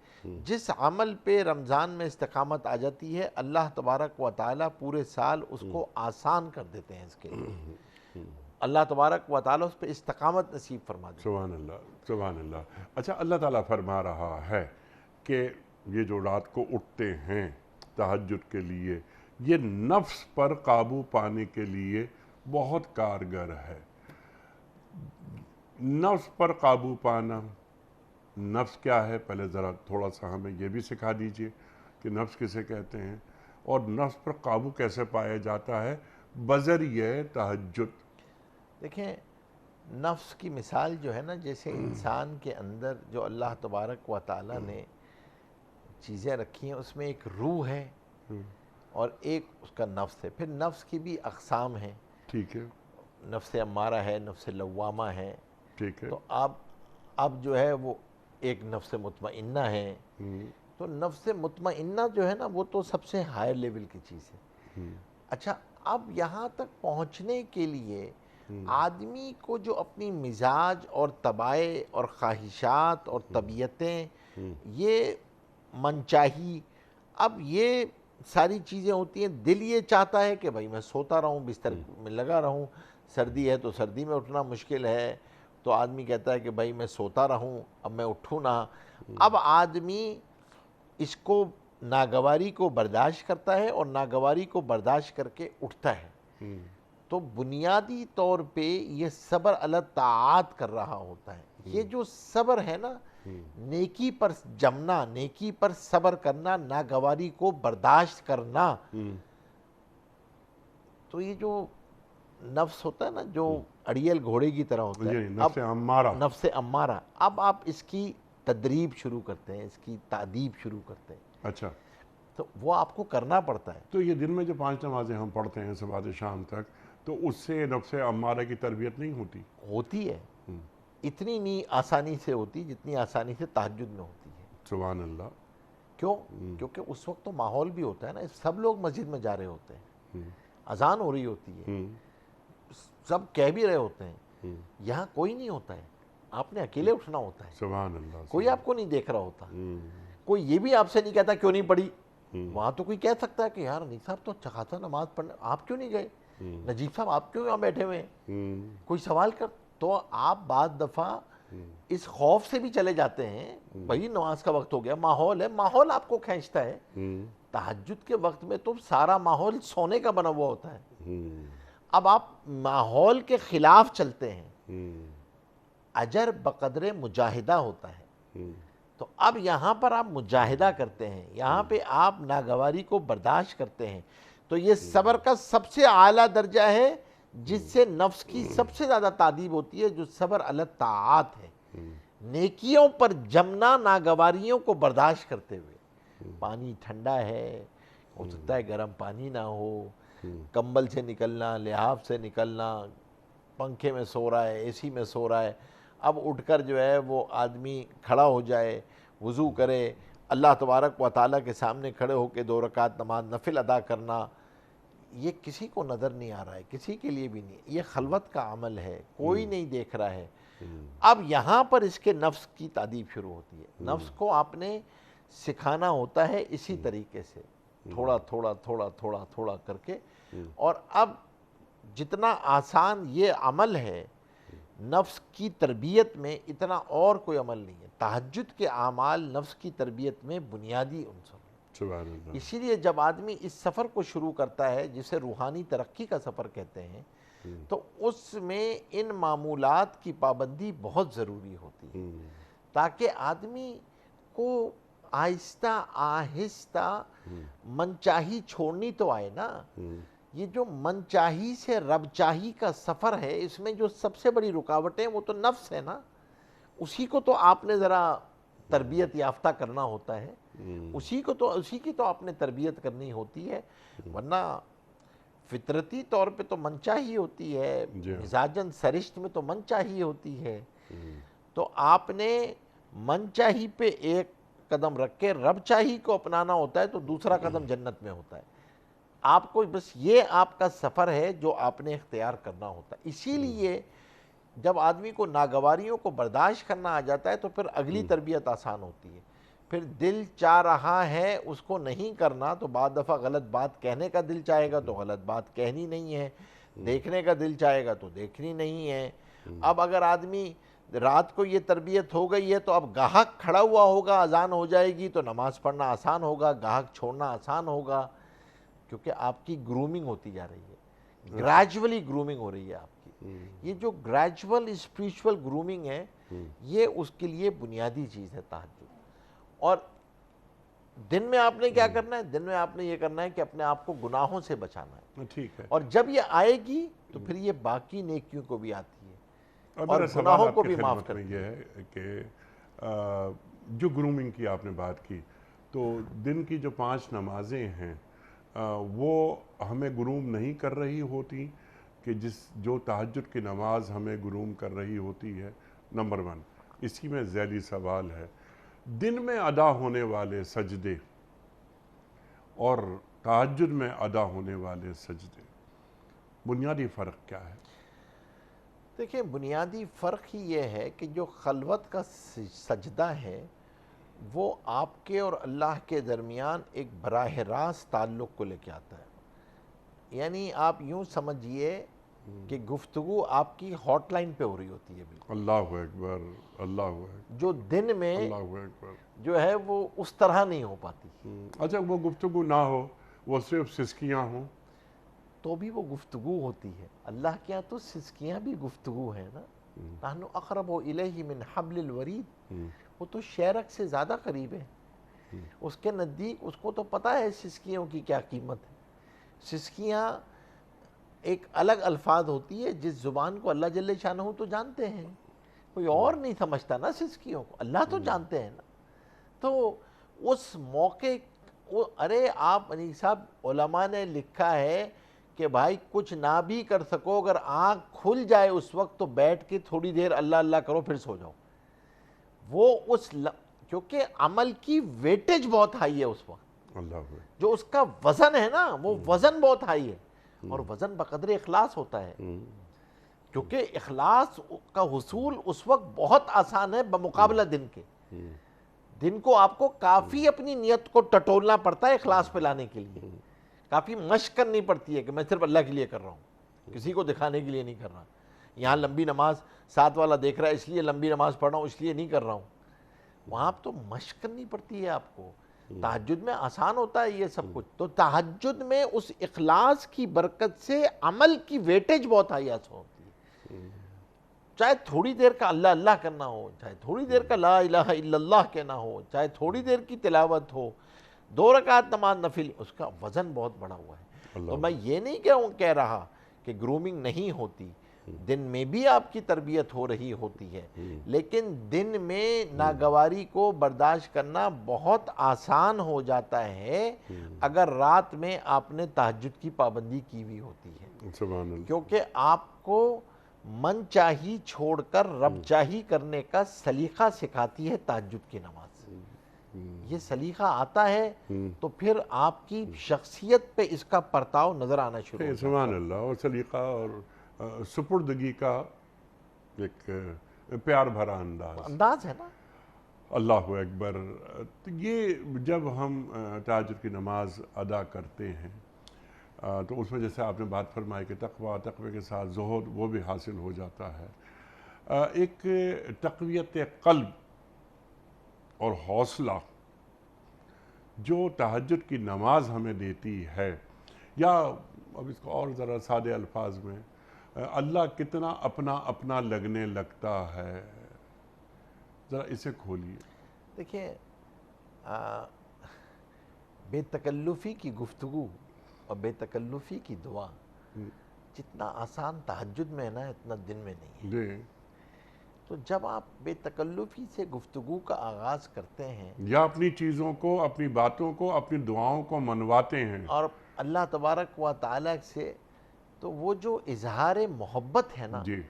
جس عمل پہ رمضان میں استقامت آ جاتی ہے، اللہ تبارک و تعالیٰ پورے سال اس کو آسان کر دیتے ہیں اس کے لیے۔ اللہ تبارک و تعالیٰ اس پہ استقامت نصیب فرما دیتے ہیں۔ سبحان اللہ، سبحان اللہ۔ اچھا، اللہ تعالیٰ فرما رہا ہے کہ یہ جو رات کو اٹھتے ہیں تہجد کے لیے، یہ نفس پر قابو پانے کے لیے بہت کارگر ہے۔ نفس پر قابو پانا، نفس کیا ہے؟ پہلے ذرا تھوڑا سا ہمیں یہ بھی سکھا دیجئے کہ نفس کسے کہتے ہیں، اور نفس پر قابو کیسے پایا جاتا ہے بذریعہ تہجد۔ دیکھیں، نفس کی مثال جو ہے نا، جیسے انسان کے اندر جو اللہ تبارک و تعالیٰ نے چیزیں رکھی ہیں، اس میں ایک روح ہے اور ایک اس کا نفس ہے۔ پھر نفس کی بھی اقسام ہیں، ٹھیک ہے، نفس امارہ ہے، نفس لوامہ ہے۔ ٹھیک ہے۔ تو اب جو ہے وہ ایک نفس مطمئنہ ہے۔ تو نفس مطمئنہ جو ہے نا، وہ تو سب سے ہائر لیول کی چیز ہے۔ اچھا، اب یہاں تک پہنچنے کے لیے آدمی کو جو اپنی مزاج اور طبائع اور خواہشات اور طبیعتیں، یہ منچاہی، اب یہ ساری چیزیں ہوتی ہیں۔ دل یہ چاہتا ہے کہ بھائی میں سوتا رہوں، بستر میں لگا رہوں، سردی ہے تو سردی میں اٹھنا مشکل ہے، تو آدمی کہتا ہے کہ بھائی میں سوتا رہوں، اب میں اٹھوں نہ۔ اب آدمی اس کو ناگواری کو برداشت کرتا ہے، اور ناگواری کو برداشت کر کے اٹھتا ہے۔ تو بنیادی طور پہ یہ صبر علی الطاعات کر رہا ہوتا ہے۔ یہ جو صبر ہے نا، نیکی پر جمنا، نیکی پر صبر کرنا، ناگواری کو برداشت کرنا، تو یہ جو نفس ہوتا ہے نا، جو اڑیل گھوڑے کی طرح ہوتا ہے، نفس امارہ، نفس امارہ، اب آپ اس کی تدریب شروع کرتے ہیں، اس کی تعدیب شروع کرتے ہیں۔ اچھا، تو وہ آپ کو کرنا پڑتا ہے۔ تو یہ دن میں جو 5 نمازیں ہم پڑھتے ہیں صبح سے شام تک، تو اس سے نفس امارہ کی تربیت نہیں ہوتی؟ ہوتی ہے، اتنی نہیں آسانی سے ہوتی جتنی آسانی سے تہجد میں ہوتی ہے۔ سبحان اللہ۔ کیوں؟ کیونکہ اس وقت تو ماحول بھی ہوتا ہے نا، سب لوگ مسجد میں جا رہے ہوتے ہیں، اذان ہو رہی ہوتی ہے، سب کہہ بھی رہے ہوتے ہیں، یہاں کوئی نہیں ہوتا ہے، آپ نے اکیلے اٹھنا ہوتا ہے، سبحان اللہ۔ کوئی آپ کو نہیں دیکھ رہا ہوتا، کوئی یہ بھی آپ سے نہیں کہتا کیوں نہیں پڑھی۔ وہاں تو کوئی کہہ سکتا ہے کہ یار انیس صاحب تو اچھا خاصا نماز پڑھنے، آپ کیوں نہیں گئے؟ نجیب صاحب آپ کیوں یہاں بیٹھے ہوئے ہیں؟ کوئی سوال کر، تو آپ بعض دفعہ اس خوف سے بھی چلے جاتے ہیں، بھائی نماز کا وقت ہو گیا، ماحول ہے، ماحول آپ کو کھینچتا ہے۔ تہجد کے وقت میں تو سارا ماحول سونے کا بنا ہوا ہوتا ہے، اب آپ ماحول کے خلاف چلتے ہیں، اجر بقدر مجاہدہ ہوتا ہے۔ تو اب یہاں پر آپ مجاہدہ کرتے ہیں، یہاں پہ آپ ناگواری کو برداشت کرتے ہیں، تو یہ صبر کا سب سے اعلیٰ درجہ ہے جس سے نفس کی سب سے زیادہ تعدیب ہوتی ہے، جو صبر علی الطاعات ہے، نیکیوں پر جمنا ناگواریوں کو برداشت کرتے ہوئے۔ پانی ٹھنڈا ہے، ہو سکتا ہے گرم پانی نہ ہو، کمبل سے نکلنا، لحاف سے نکلنا، پنکھے میں سو رہا ہے، اے سی میں سو رہا ہے، اب اٹھ کر جو ہے وہ آدمی کھڑا ہو جائے، وضو کرے، اللہ تبارک و تعالیٰ کے سامنے کھڑے ہو کے 2 رکعت نماز نفل ادا کرنا، یہ کسی کو نظر نہیں آ رہا ہے، کسی کے لیے بھی نہیں، یہ خلوت کا عمل ہے، کوئی نہیں دیکھ رہا ہے۔ اب یہاں پر اس کے نفس کی تعدیب شروع ہوتی ہے۔ نفس کو آپ نے سکھانا ہوتا ہے اسی طریقے سے، تھوڑا تھوڑا تھوڑا تھوڑا تھوڑا کر کے، اور اب جتنا آسان یہ عمل ہے نفس کی تربیت میں، اتنا اور کوئی عمل نہیں ہے۔ تہجد کے اعمال نفس کی تربیت میں بنیادی عنصر ہیں۔ سبحان اللہ۔ اسی لیے جب آدمی اس سفر کو شروع کرتا ہے، جسے روحانی ترقی کا سفر کہتے ہیں، تو اس میں ان معمولات کی پابندی بہت ضروری ہوتی ہے، تاکہ آدمی کو آہستہ آہستہ منچاہی چھوڑنی تو آئے نا۔ یہ جو منچاہی سے رب چاہی کا سفر ہے، اس میں جو سب سے بڑی رکاوٹیں وہ تو نفس ہے نا، اسی کو تو آپ نے ذرا تربیت یافتہ کرنا ہوتا ہے، اسی کی تو آپ نے تربیت کرنی ہوتی ہے، ورنہ فطرتی طور پہ تو منچاہی ہوتی ہے، مزاجن سرشت میں تو منچاہی ہوتی ہے۔ تو آپ نے منچاہی پہ ایک قدم رکھ کے رب چاہی کو اپنانا ہوتا ہے، تو دوسرا قدم جنت میں ہوتا ہے۔ آپ کو بس یہ آپ کا سفر ہے جو آپ نے اختیار کرنا ہوتا ہے۔ اسی لیے جب آدمی کو ناگواریوں کو برداشت کرنا آ جاتا ہے تو پھر اگلی تربیت آسان ہوتی ہے۔ پھر دل چاہ رہا ہے اس کو نہیں کرنا، تو بعد دفعہ غلط بات کہنے کا دل چاہے گا تو غلط بات کہنی نہیں ہے، دیکھنے کا دل چاہے گا تو دیکھنی نہیں ہے۔ اب اگر آدمی رات کو یہ تربیت ہو گئی ہے تو اب گاہک کھڑا ہوا ہوگا، اذان ہو جائے گی تو نماز پڑھنا آسان ہوگا، گاہک چھوڑنا آسان ہوگا، کیونکہ آپ کی گرومنگ ہوتی جا رہی ہے، گریجولی گرومنگ ہو رہی ہے آپ کی۔ یہ جو گریجول اسپریچول گرومنگ ہے، یہ اس کے لیے بنیادی چیز ہے تہجد۔ اور دن میں آپ نے کیا کرنا ہے؟ دن میں آپ نے یہ کرنا ہے کہ اپنے آپ کو گناہوں سے بچانا ہے، ٹھیک ہے۔ اور جب یہ آئے گی تو پھر یہ باقی نیکیوں کو بھی آتی ہے اور میرا سوال گناہوں آپ کو کی بھی معاف خدمت میں کرتی یہ ہے۔ ہے کہ جو گرومنگ کی آپ نے بات کی، تو دن کی جو 5 نمازیں ہیں وہ ہمیں گروم نہیں کر رہی ہوتی کہ جو تہجد کی نماز ہمیں گروم کر رہی ہوتی ہے؟ نمبر 1، اسی میں ذیلی سوال ہے، دن میں ادا ہونے والے سجدے اور تہجد میں ادا ہونے والے سجدے، بنیادی فرق کیا ہے؟ دیکھیں، بنیادی فرق ہی یہ ہے کہ جو خلوت کا سجدہ ہے وہ آپ کے اور اللہ کے درمیان ایک براہ راست تعلق کو لے کے آتا ہے۔ یعنی آپ یوں سمجھیے کہ گفتگو آپ کی ہاٹ لائن پہ ہو رہی ہوتی ہے بالکل، اللہ اکبر، اللہ اکبر، جو دن میں اللہ اکبر۔ جو ہے وہ اس طرح نہیں ہو پاتی۔ اچھا، وہ گفتگو نہ ہو، وہ صرف سسکیاں ہوں، تو بھی وہ گفتگو ہوتی ہے۔ اللہ کے ہاں تو سسکیاں بھی گفتگو ہیں نا۔ نحن اقرب الیہ من حبل الورید، وہ تو شیرک سے زیادہ قریب ہے، اس کے نزدیک اس کو تو پتہ ہے سسکیوں کی کیا قیمت ہے۔ سسکیاں ایک الگ الفاظ ہوتی ہے جس زبان کو اللہ جل شانہ تو جانتے ہیں، کوئی اور نہیں سمجھتا نا سسکیوں کو، اللہ تو جانتے ہیں نا۔ تو اس موقع ارے آپ انیس صاحب، علماء نے لکھا ہے کہ بھائی کچھ نہ بھی کر سکو، اگر آنکھ کھل جائے اس وقت تو بیٹھ کے تھوڑی دیر اللہ اللہ کرو پھر سو جاؤ۔ وہ کیونکہ عمل کی ویٹیج بہت ہائی ہے اس وقت، اللہ اکبر، جو اس کا وزن ہے نا وہ وزن بہت ہائی ہے، اور وزن بقدر اخلاص ہوتا ہے، کیونکہ اخلاص کا حصول اس وقت بہت آسان ہے بمقابلہ دن کے۔ دن کو آپ کو کافی اپنی نیت کو ٹٹولنا پڑتا ہے اخلاص پہ لانے کے لیے، کافی مشق کرنی پڑتی ہے کہ میں صرف اللہ کے لیے کر رہا ہوں، کسی کو دکھانے کے لیے نہیں کر رہا۔ یہاں لمبی نماز ساتھ والا دیکھ رہا ہے اس لیے لمبی نماز پڑھ رہا ہوں، اس لیے نہیں کر رہا ہوں۔ وہاں تو مشق کرنی پڑتی ہے آپ کو۔ تہجد میں آسان ہوتا ہے یہ سب کچھ، تو تہجد میں اس اخلاص کی برکت سے عمل کی ویٹیج بہت ہائی ہوتی ہے۔ چاہے تھوڑی دیر کا اللہ اللہ کرنا ہو، چاہے تھوڑی دیر کا لا الہ الا اللہ کہنا ہو، چاہے تھوڑی دیر کی تلاوت ہو، 2 رکعت نماز نفل، اس کا وزن بہت بڑا ہوا ہے۔ تو میں یہ نہیں کہہ رہا کہ گرومنگ نہیں ہوتی، دن میں بھی آپ کی تربیت ہو رہی ہوتی ہے، لیکن دن میں ناگواری کو برداشت کرنا بہت آسان ہو جاتا ہے اگر رات میں آپ نے تہجد کی پابندی کی ہوئی ہوتی ہے، سبحان اللہ. کیونکہ آپ کو من چاہی چھوڑ کر رب چاہی کرنے کا سلیقہ سکھاتی ہے تہجد کی نماز. یہ سلیقہ آتا ہے تو پھر آپ کی شخصیت پہ اس کا پرتاؤ نظر آنا شروع ہوتا ہے. سبحان اللہ. اور سلیقہ اور سپردگی کا ایک پیار بھرا انداز ہے نا. اللہ اکبر. تو یہ جب ہم تہجد کی نماز ادا کرتے ہیں تو اس میں جیسے آپ نے بات فرمائی کہ تقوی کے ساتھ زہد وہ بھی حاصل ہو جاتا ہے. ایک تقویت قلب اور حوصلہ جو تہجد کی نماز ہمیں دیتی ہے، یا اب اس کو اور ذرا سادے الفاظ میں اللہ کتنا اپنا اپنا لگنے لگتا ہے، ذرا اسے کھولیے. دیکھیں، بے تکلفی کی گفتگو اور بے تکلفی کی دعا جتنا آسان تہجد میں ہے نا اتنا دن میں نہیں ہے. جی. تو جب آپ بے تکلفی سے گفتگو کا آغاز کرتے ہیں یا اپنی چیزوں کو، اپنی باتوں کو، اپنی دعاؤں کو منواتے ہیں اور اللہ تبارک و تعالیٰ سے، تو وہ جو اظہار محبت ہے نا، جی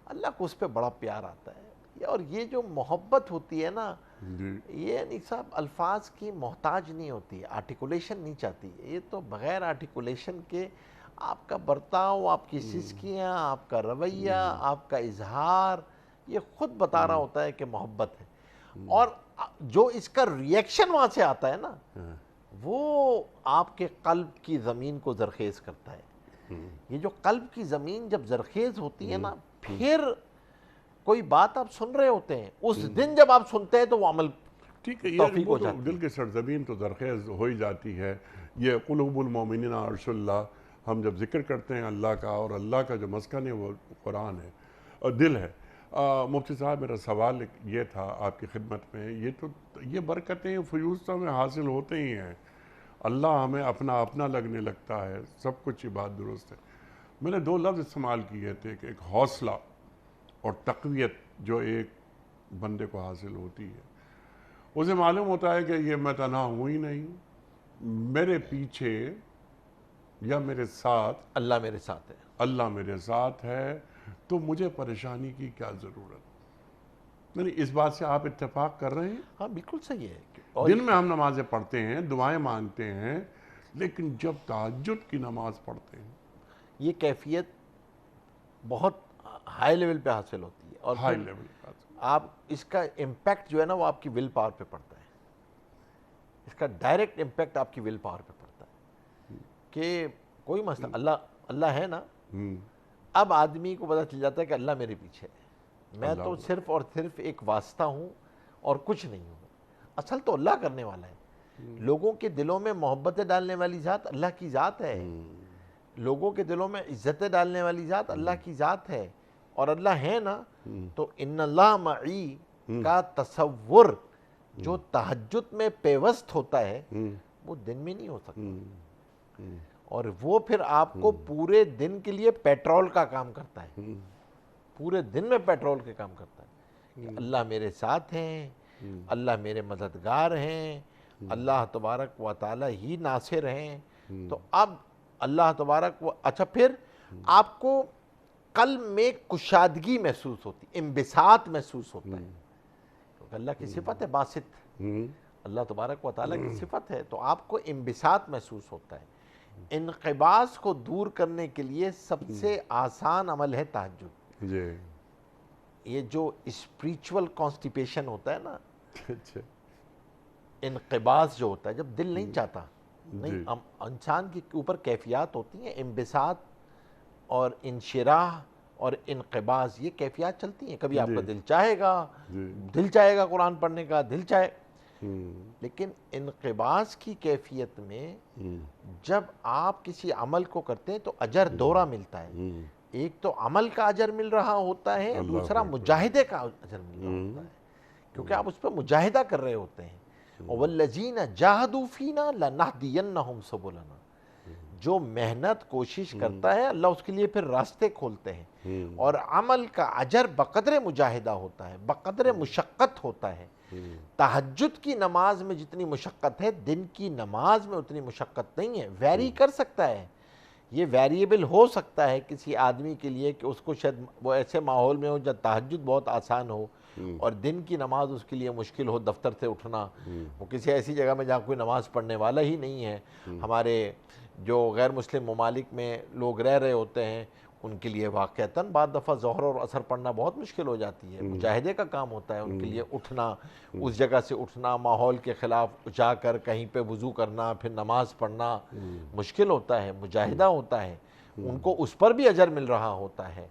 اللہ کو اس پہ بڑا پیار آتا ہے. اور یہ جو محبت ہوتی ہے نا، جی یہ صاحب الفاظ کی محتاج نہیں ہوتی، آرٹیکولیشن نہیں چاہتی. یہ تو بغیر آرٹیکولیشن کے آپ کا برتاؤ، آپ کی سسکیاں، آپ کا رویہ، آپ کا اظہار، یہ خود بتا رہا ہوتا ہے کہ محبت ہے. اور جو اس کا ریئیکشن وہاں سے آتا ہے نا، وہ آپ کے قلب کی زمین کو زرخیز کرتا ہے. یہ جو قلب کی زمین جب زرخیز ہوتی ہے نا، پھر کوئی بات آپ سن رہے ہوتے ہیں، اس دن جب آپ سنتے ہیں تو وہ عمل ٹھیک ہے. یہ توفیق وہ ہو تو جاتی دل ہے. کی سرزمین تو زرخیز ہو ہی جاتی ہے. یہ قلوب المومنین عرش اللہ، ہم جب ذکر کرتے ہیں اللہ کا، اور اللہ کا جو مسکن ہے وہ قرآن ہے اور دل ہے. مفتی صاحب، میرا سوال یہ تھا آپ کی خدمت میں، یہ برکتیں فیوز تو ہمیں حاصل ہوتے ہی ہیں، اللہ ہمیں اپنا اپنا لگنے لگتا ہے، سب کچھ یہ بات درست ہے. میں نے 2 لفظ استعمال کیے تھے کہ ایک حوصلہ اور تقویت جو ایک بندے کو حاصل ہوتی ہے. اسے معلوم ہوتا ہے کہ یہ میں تنہا ہوں ہی نہیں، میرے پیچھے یا میرے ساتھ اللہ میرے ساتھ ہے. اللہ میرے ساتھ ہے، تو مجھے پریشانی کی کیا ضرورت. یعنی اس بات سے آپ اتفاق کر رہے ہیں؟ ہاں بالکل صحیح ہے. اور دن میں ہم نمازیں پڑھتے ہیں، دعائیں مانگتے ہیں، لیکن جب تہجد کی نماز پڑھتے ہیں یہ کیفیت بہت ہائی لیول پہ حاصل ہوتی ہے. اور ہائی پھر لیول کا. آپ اس کا امپیکٹ جو ہے نا وہ آپ کی ول پاور پہ پڑتا ہے. اس کا ڈائریکٹ امپیکٹ آپ کی ول پاور پہ پڑتا ہے کہ کوئی مسئلہ، اللہ ہے نا. اب آدمی کو پتہ چل جاتا ہے کہ اللہ میرے پیچھے ہے، میں تو صرف اور صرف ایک واسطہ ہوں اور کچھ نہیں ہوں. اصل تو اللہ کرنے والا ہے. لوگوں کے دلوں میں محبتیں ڈالنے والی ذات اللہ کی ذات ہے. لوگوں کے دلوں میں عزتیں ڈالنے والی ذات اللہ کی ذات ہے. اور اللہ ہے نا، تو ان اللہ معی کا تصور جو تہجد میں پیوست ہوتا ہے وہ دن میں نہیں ہو سکتا. اور وہ پھر آپ کو پورے دن کے لیے پیٹرول کا کام کرتا ہے. پورے دن میں پیٹرول کے کام کرتا ہے کہ اللہ میرے ساتھ ہیں، اللہ میرے مددگار ہیں، اللہ تبارک و تعالی ہی ناصر ہیں. تو اب اللہ تبارک و اچھا پھر آپ کو قلب میں کشادگی محسوس ہوتی، انبساط محسوس ہوتا ہے، کیونکہ اللہ کی صفت ہے باسط، اللہ تبارک و تعالیٰ کی صفت ہے. تو آپ کو انبساط محسوس ہوتا ہے. انقباض کو دور کرنے کے لیے سب سے آسان عمل ہے تہجد. جی. یہ جو اسپریچول کانسٹیپیشن ہوتا ہے نا، اچھا. انقباض جو ہوتا ہے جب دل نہیں چاہتا، نہیں، انسان کے اوپر کیفیات ہوتی ہیں، انبساط اور انشراح اور انقباض، یہ کیفیات چلتی ہیں. کبھی آپ کا دل چاہے گا قرآن پڑھنے کا، دل چاہے. لیکن انقباض کی کیفیت میں جب آپ کسی عمل کو کرتے ہیں تو اجر دورہ ملتا ہے. ایک تو عمل کا اجر مل رہا ہوتا ہے، دوسرا مجاہدے کا اجر مل رہا ہوتا ہے، کیونکہ آپ اس پہ مجاہدہ کر رہے ہوتے ہیں. وَالَّذِينَ جَاهَدُوا فِينَا لَنَهْدِيَنَّهُمْ سُبُلَنَا. جو محنت کوشش کرتا ہے اللہ اس کے لیے پھر راستے کھولتے ہیں، اور عمل کا اجر بقدر مجاہدہ ہوتا ہے، بقدر مشقت ہوتا ہے۔ تہجد کی نماز میں جتنی مشقت ہے دن کی نماز میں اتنی مشقت نہیں ہے، ویری کر سکتا ہے، یہ ویریبل ہو سکتا ہے کسی آدمی کے لیے کہ اس کو شاید وہ ایسے ماحول میں ہو جب تہجد بہت آسان ہو اور دن کی نماز اس کے لیے مشکل ہو، دفتر سے اٹھنا، وہ کسی ایسی جگہ میں جہاں کوئی نماز پڑھنے والا ہی نہیں ہے۔ ہمارے جو غیر مسلم ممالک میں لوگ رہ رہے ہوتے ہیں ان کے لیے واقعتاً بعض دفعہ ظہر اور عصر پڑھنا بہت مشکل ہو جاتی ہے، مجاہدے کا کام ہوتا ہے ان کے لیے، اٹھنا، اس جگہ سے اٹھنا، ماحول کے خلاف جا کر کہیں پہ وضو کرنا پھر نماز پڑھنا مشکل ہوتا ہے، مجاہدہ ہوتا ہے، ان کو اس پر بھی اجر مل رہا ہوتا ہے۔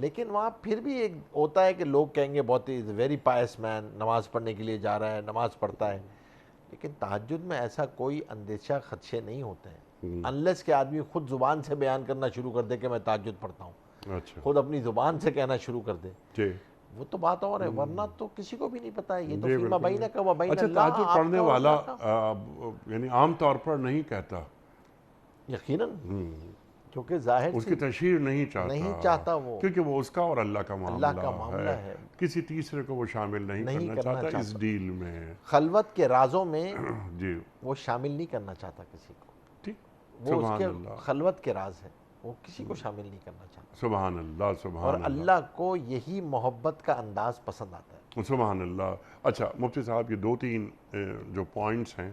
لیکن وہاں پھر بھی ایک ہوتا ہے کہ لوگ کہیں گے بہت ہی ویری پائس مین، نماز پڑھنے کے لیے جا رہا ہے، نماز پڑھتا ہے، لیکن تہجد میں ایسا کوئی اندیشہ خدشے نہیں ہوتے ہیں، انلیس کہ آدمی خود زبان سے بیان کرنا شروع کر دے کہ میں تہجد پڑھتا ہوں، اچھا خود اپنی زبان سے کہنا شروع کر دے، جی وہ تو بات اور ہے، ورنہ تو کسی کو بھی نہیں پتا ہے، یہ تو جی فیما بالکل۔ بینک و بین اچھا، اللہ، تہجد آپ پڑھنے کا اور والا اللہ کا۔ یعنی عام طور پر نہیں کہتا، یقیناً، کیونکہ ظاہر اس سی کی تشہیر نہیں نہیں چاہتا، چاہتا وہ، کیونکہ وہ اس کا اور اللہ کا اللہ کا معاملہ ہے، کسی تیسرے کو وہ شامل نہیں کرنا چاہتا اس ڈیل میں۔ خلوت کے رازوں میں جی وہ شامل نہیں کرنا چاہتا کسی کو، ٹھیک، وہ اس سبحان کے اللہ، خلوت کے راز ہے، وہ کسی کو شامل نہیں کرنا چاہتا، سبحان اللہ، اور سبحان اللہ، اللہ کو یہی محبت کا انداز پسند آتا ہے۔ سبحان اللہ۔ اچھا مفتی صاحب، یہ 2-3 جو پوائنٹس ہیں،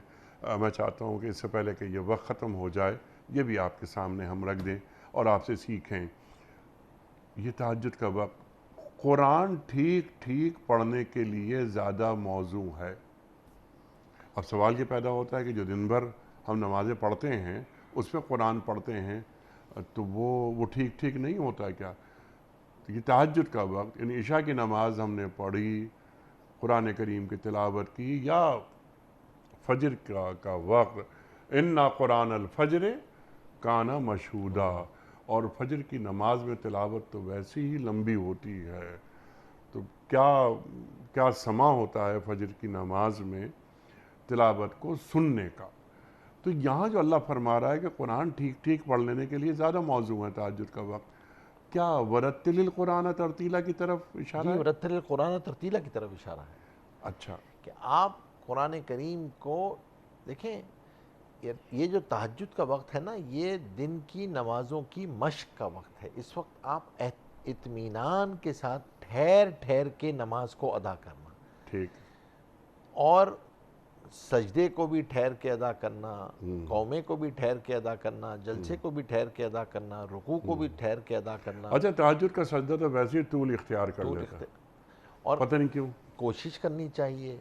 میں چاہتا ہوں کہ اس سے پہلے کہ یہ وقت ختم ہو جائے یہ بھی آپ کے سامنے ہم رکھ دیں اور آپ سے سیکھیں۔ یہ تہجد کا وقت قرآن ٹھیک ٹھیک پڑھنے کے لیے زیادہ موزوں ہے۔ اب سوال یہ پیدا ہوتا ہے کہ جو دن بھر ہم نمازیں پڑھتے ہیں اس میں قرآن پڑھتے ہیں تو وہ ٹھیک ٹھیک نہیں ہوتا ہے کیا؟ یہ تہجد کا وقت، یعنی عشاء کی نماز ہم نے پڑھی، قرآن کریم کی تلاوت کی، یا فجر کا وقت، اِنَّا قرآن الفجر کان مشہودا، اور فجر کی نماز میں تلاوت تو ویسی ہی لمبی ہوتی ہے، تو کیا سما ہوتا ہے فجر کی نماز میں تلاوت کو سننے کا۔ تو یہاں جو اللہ فرما رہا ہے کہ قرآن ٹھیک ٹھیک پڑھ لینے کے لیے زیادہ موزوں ہے تہجد کا وقت، کیا ورتل القرآن ترتیلا کی طرف اشارہ جی، ہے؟ ورتل القرآن ترتیلا کی طرف اشارہ ہے، اچھا، کہ آپ قرآن کریم کو دیکھیں، یہ جو تہجد کا وقت ہے نا، یہ دن کی نمازوں کی مشق کا وقت ہے، اس وقت آپ اطمینان کے ساتھ ٹھہر ٹھہر کے نماز کو ادا کرنا، ٹھیک، اور سجدے کو بھی ٹھہر کے ادا کرنا، قومے کو بھی ٹھہر کے ادا کرنا، جلسے کو بھی ٹھہر کے ادا کرنا، رکوع کو بھی ٹھہر کے ادا کرنا، اچھا تہجد کا سجدہ تو ویسے ہی طول اختیار کر لیتا ہے، اور پتہ نہیں کیوں۔ کوشش کرنی چاہیے،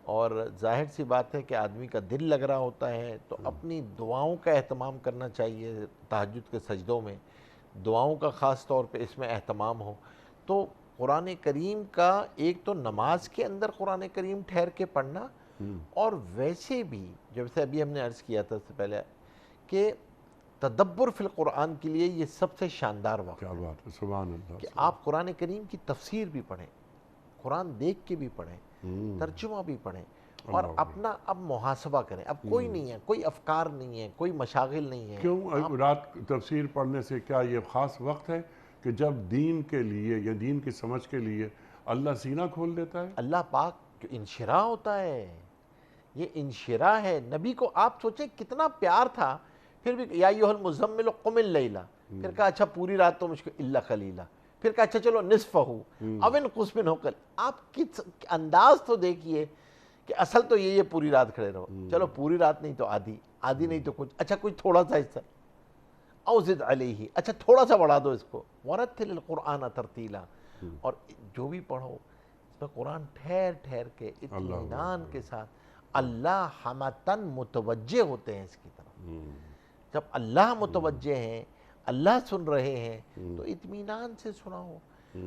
اور ظاہر سی بات ہے کہ آدمی کا دل لگ رہا ہوتا ہے تو اپنی دعاؤں کا اہتمام کرنا چاہیے، تہجد کے سجدوں میں دعاؤں کا خاص طور پہ اس میں اہتمام ہو۔ تو قرآن کریم کا ایک تو نماز کے اندر قرآن کریم ٹھہر کے پڑھنا، اور ویسے بھی جیسے ابھی ہم نے عرض کیا تھا اس سے پہلے کہ تدبر فی القرآن کے لیے یہ سب سے شاندار وقت کیا ہے بات ہے، سبحان اللہ، کہ آپ قرآن کریم کی تفسیر بھی پڑھیں، قرآن دیکھ کے بھی پڑھیں، ترجمہ بھی پڑھیں، اور اپنا اب محاسبہ کریں، اب کوئی نہیں ہے، کوئی افکار نہیں ہے، کوئی مشاغل نہیں ہے۔ کیوں رات تفسیر پڑھنے سے کیا یہ خاص وقت ہے کہ جب دین کے لیے یا دین کی سمجھ کے لیے اللہ سینہ کھول دیتا ہے؟ اللہ پاک انشراح ہوتا ہے، یہ انشراح ہے، نبی کو آپ سوچیں کتنا پیار تھا، پھر بھی یا ایھا المزمل قم اللیل، پھر کہا اچھا پوری رات تو مجھ کو الا قلیلا، پھر کہا اچھا چلو نصفہ او انقص منہ قلیلا۔ آپ کس انداز تو دیکھیے کہ اصل تو یہ پوری رات کھڑے رہو، چلو پوری رات نہیں تو آدھی نہیں تو کچھ، اچھا کچھ تھوڑا سا حصہ، او زد علیہ، اچھا تھوڑا سا بڑھا دو اس کو، ورتل القرآن ترتیلا، اور جو بھی پڑھو اس میں قرآن ٹھہر ٹھہر کے اطمینان کے ساتھ، اللہ حمتن متوجہ ہوتے ہیں اس کی طرف، جب اللہ متوجہ ہیں، اللہ سن رہے ہیں تو اطمینان سے سناؤ،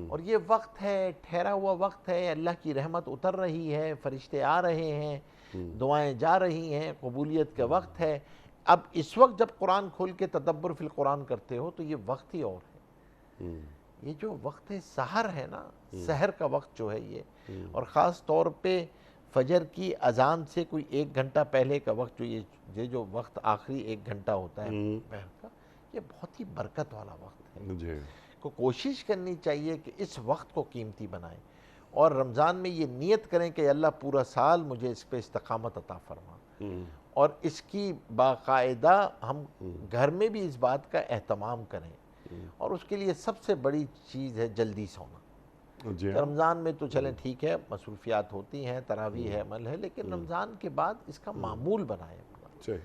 اور یہ وقت ہے، ٹھہرا ہوا وقت ہے، اللہ کی رحمت اتر رہی ہے، فرشتے آ رہے ہیں، دعائیں جا رہی ہیں، قبولیت کا وقت ہے۔ اب اس وقت جب قرآن کھول کے تدبر فی القرآن کرتے ہو تو یہ وقت ہی اور ہے، یہ جو وقت سحر ہے نا، سحر کا وقت جو ہے یہ، اور خاص طور پہ فجر کی اذان سے کوئی 1 گھنٹہ پہلے کا وقت یہ جو وقت آخری 1 گھنٹہ ہوتا ہے پہر کا، یہ بہت ہی برکت والا وقت ہے. جی کو کوشش کرنی چاہیے کہ اس وقت کو قیمتی بنائیں، اور رمضان میں یہ نیت کریں کہ اللہ پورا سال مجھے اس پہ استقامت عطا فرما، اور اس کی باقاعدہ ہم گھر میں بھی اس بات کا اہتمام کریں. اور اس کے لیے سب سے بڑی چیز ہے جلدی سونا. جی کہ رمضان میں تو چلیں ٹھیک ہے، مصروفیات ہوتی ہیں، تراویح ہے، عمل ہے، لیکن رمضان کے بعد اس کا معمول بنائیں. صحیح.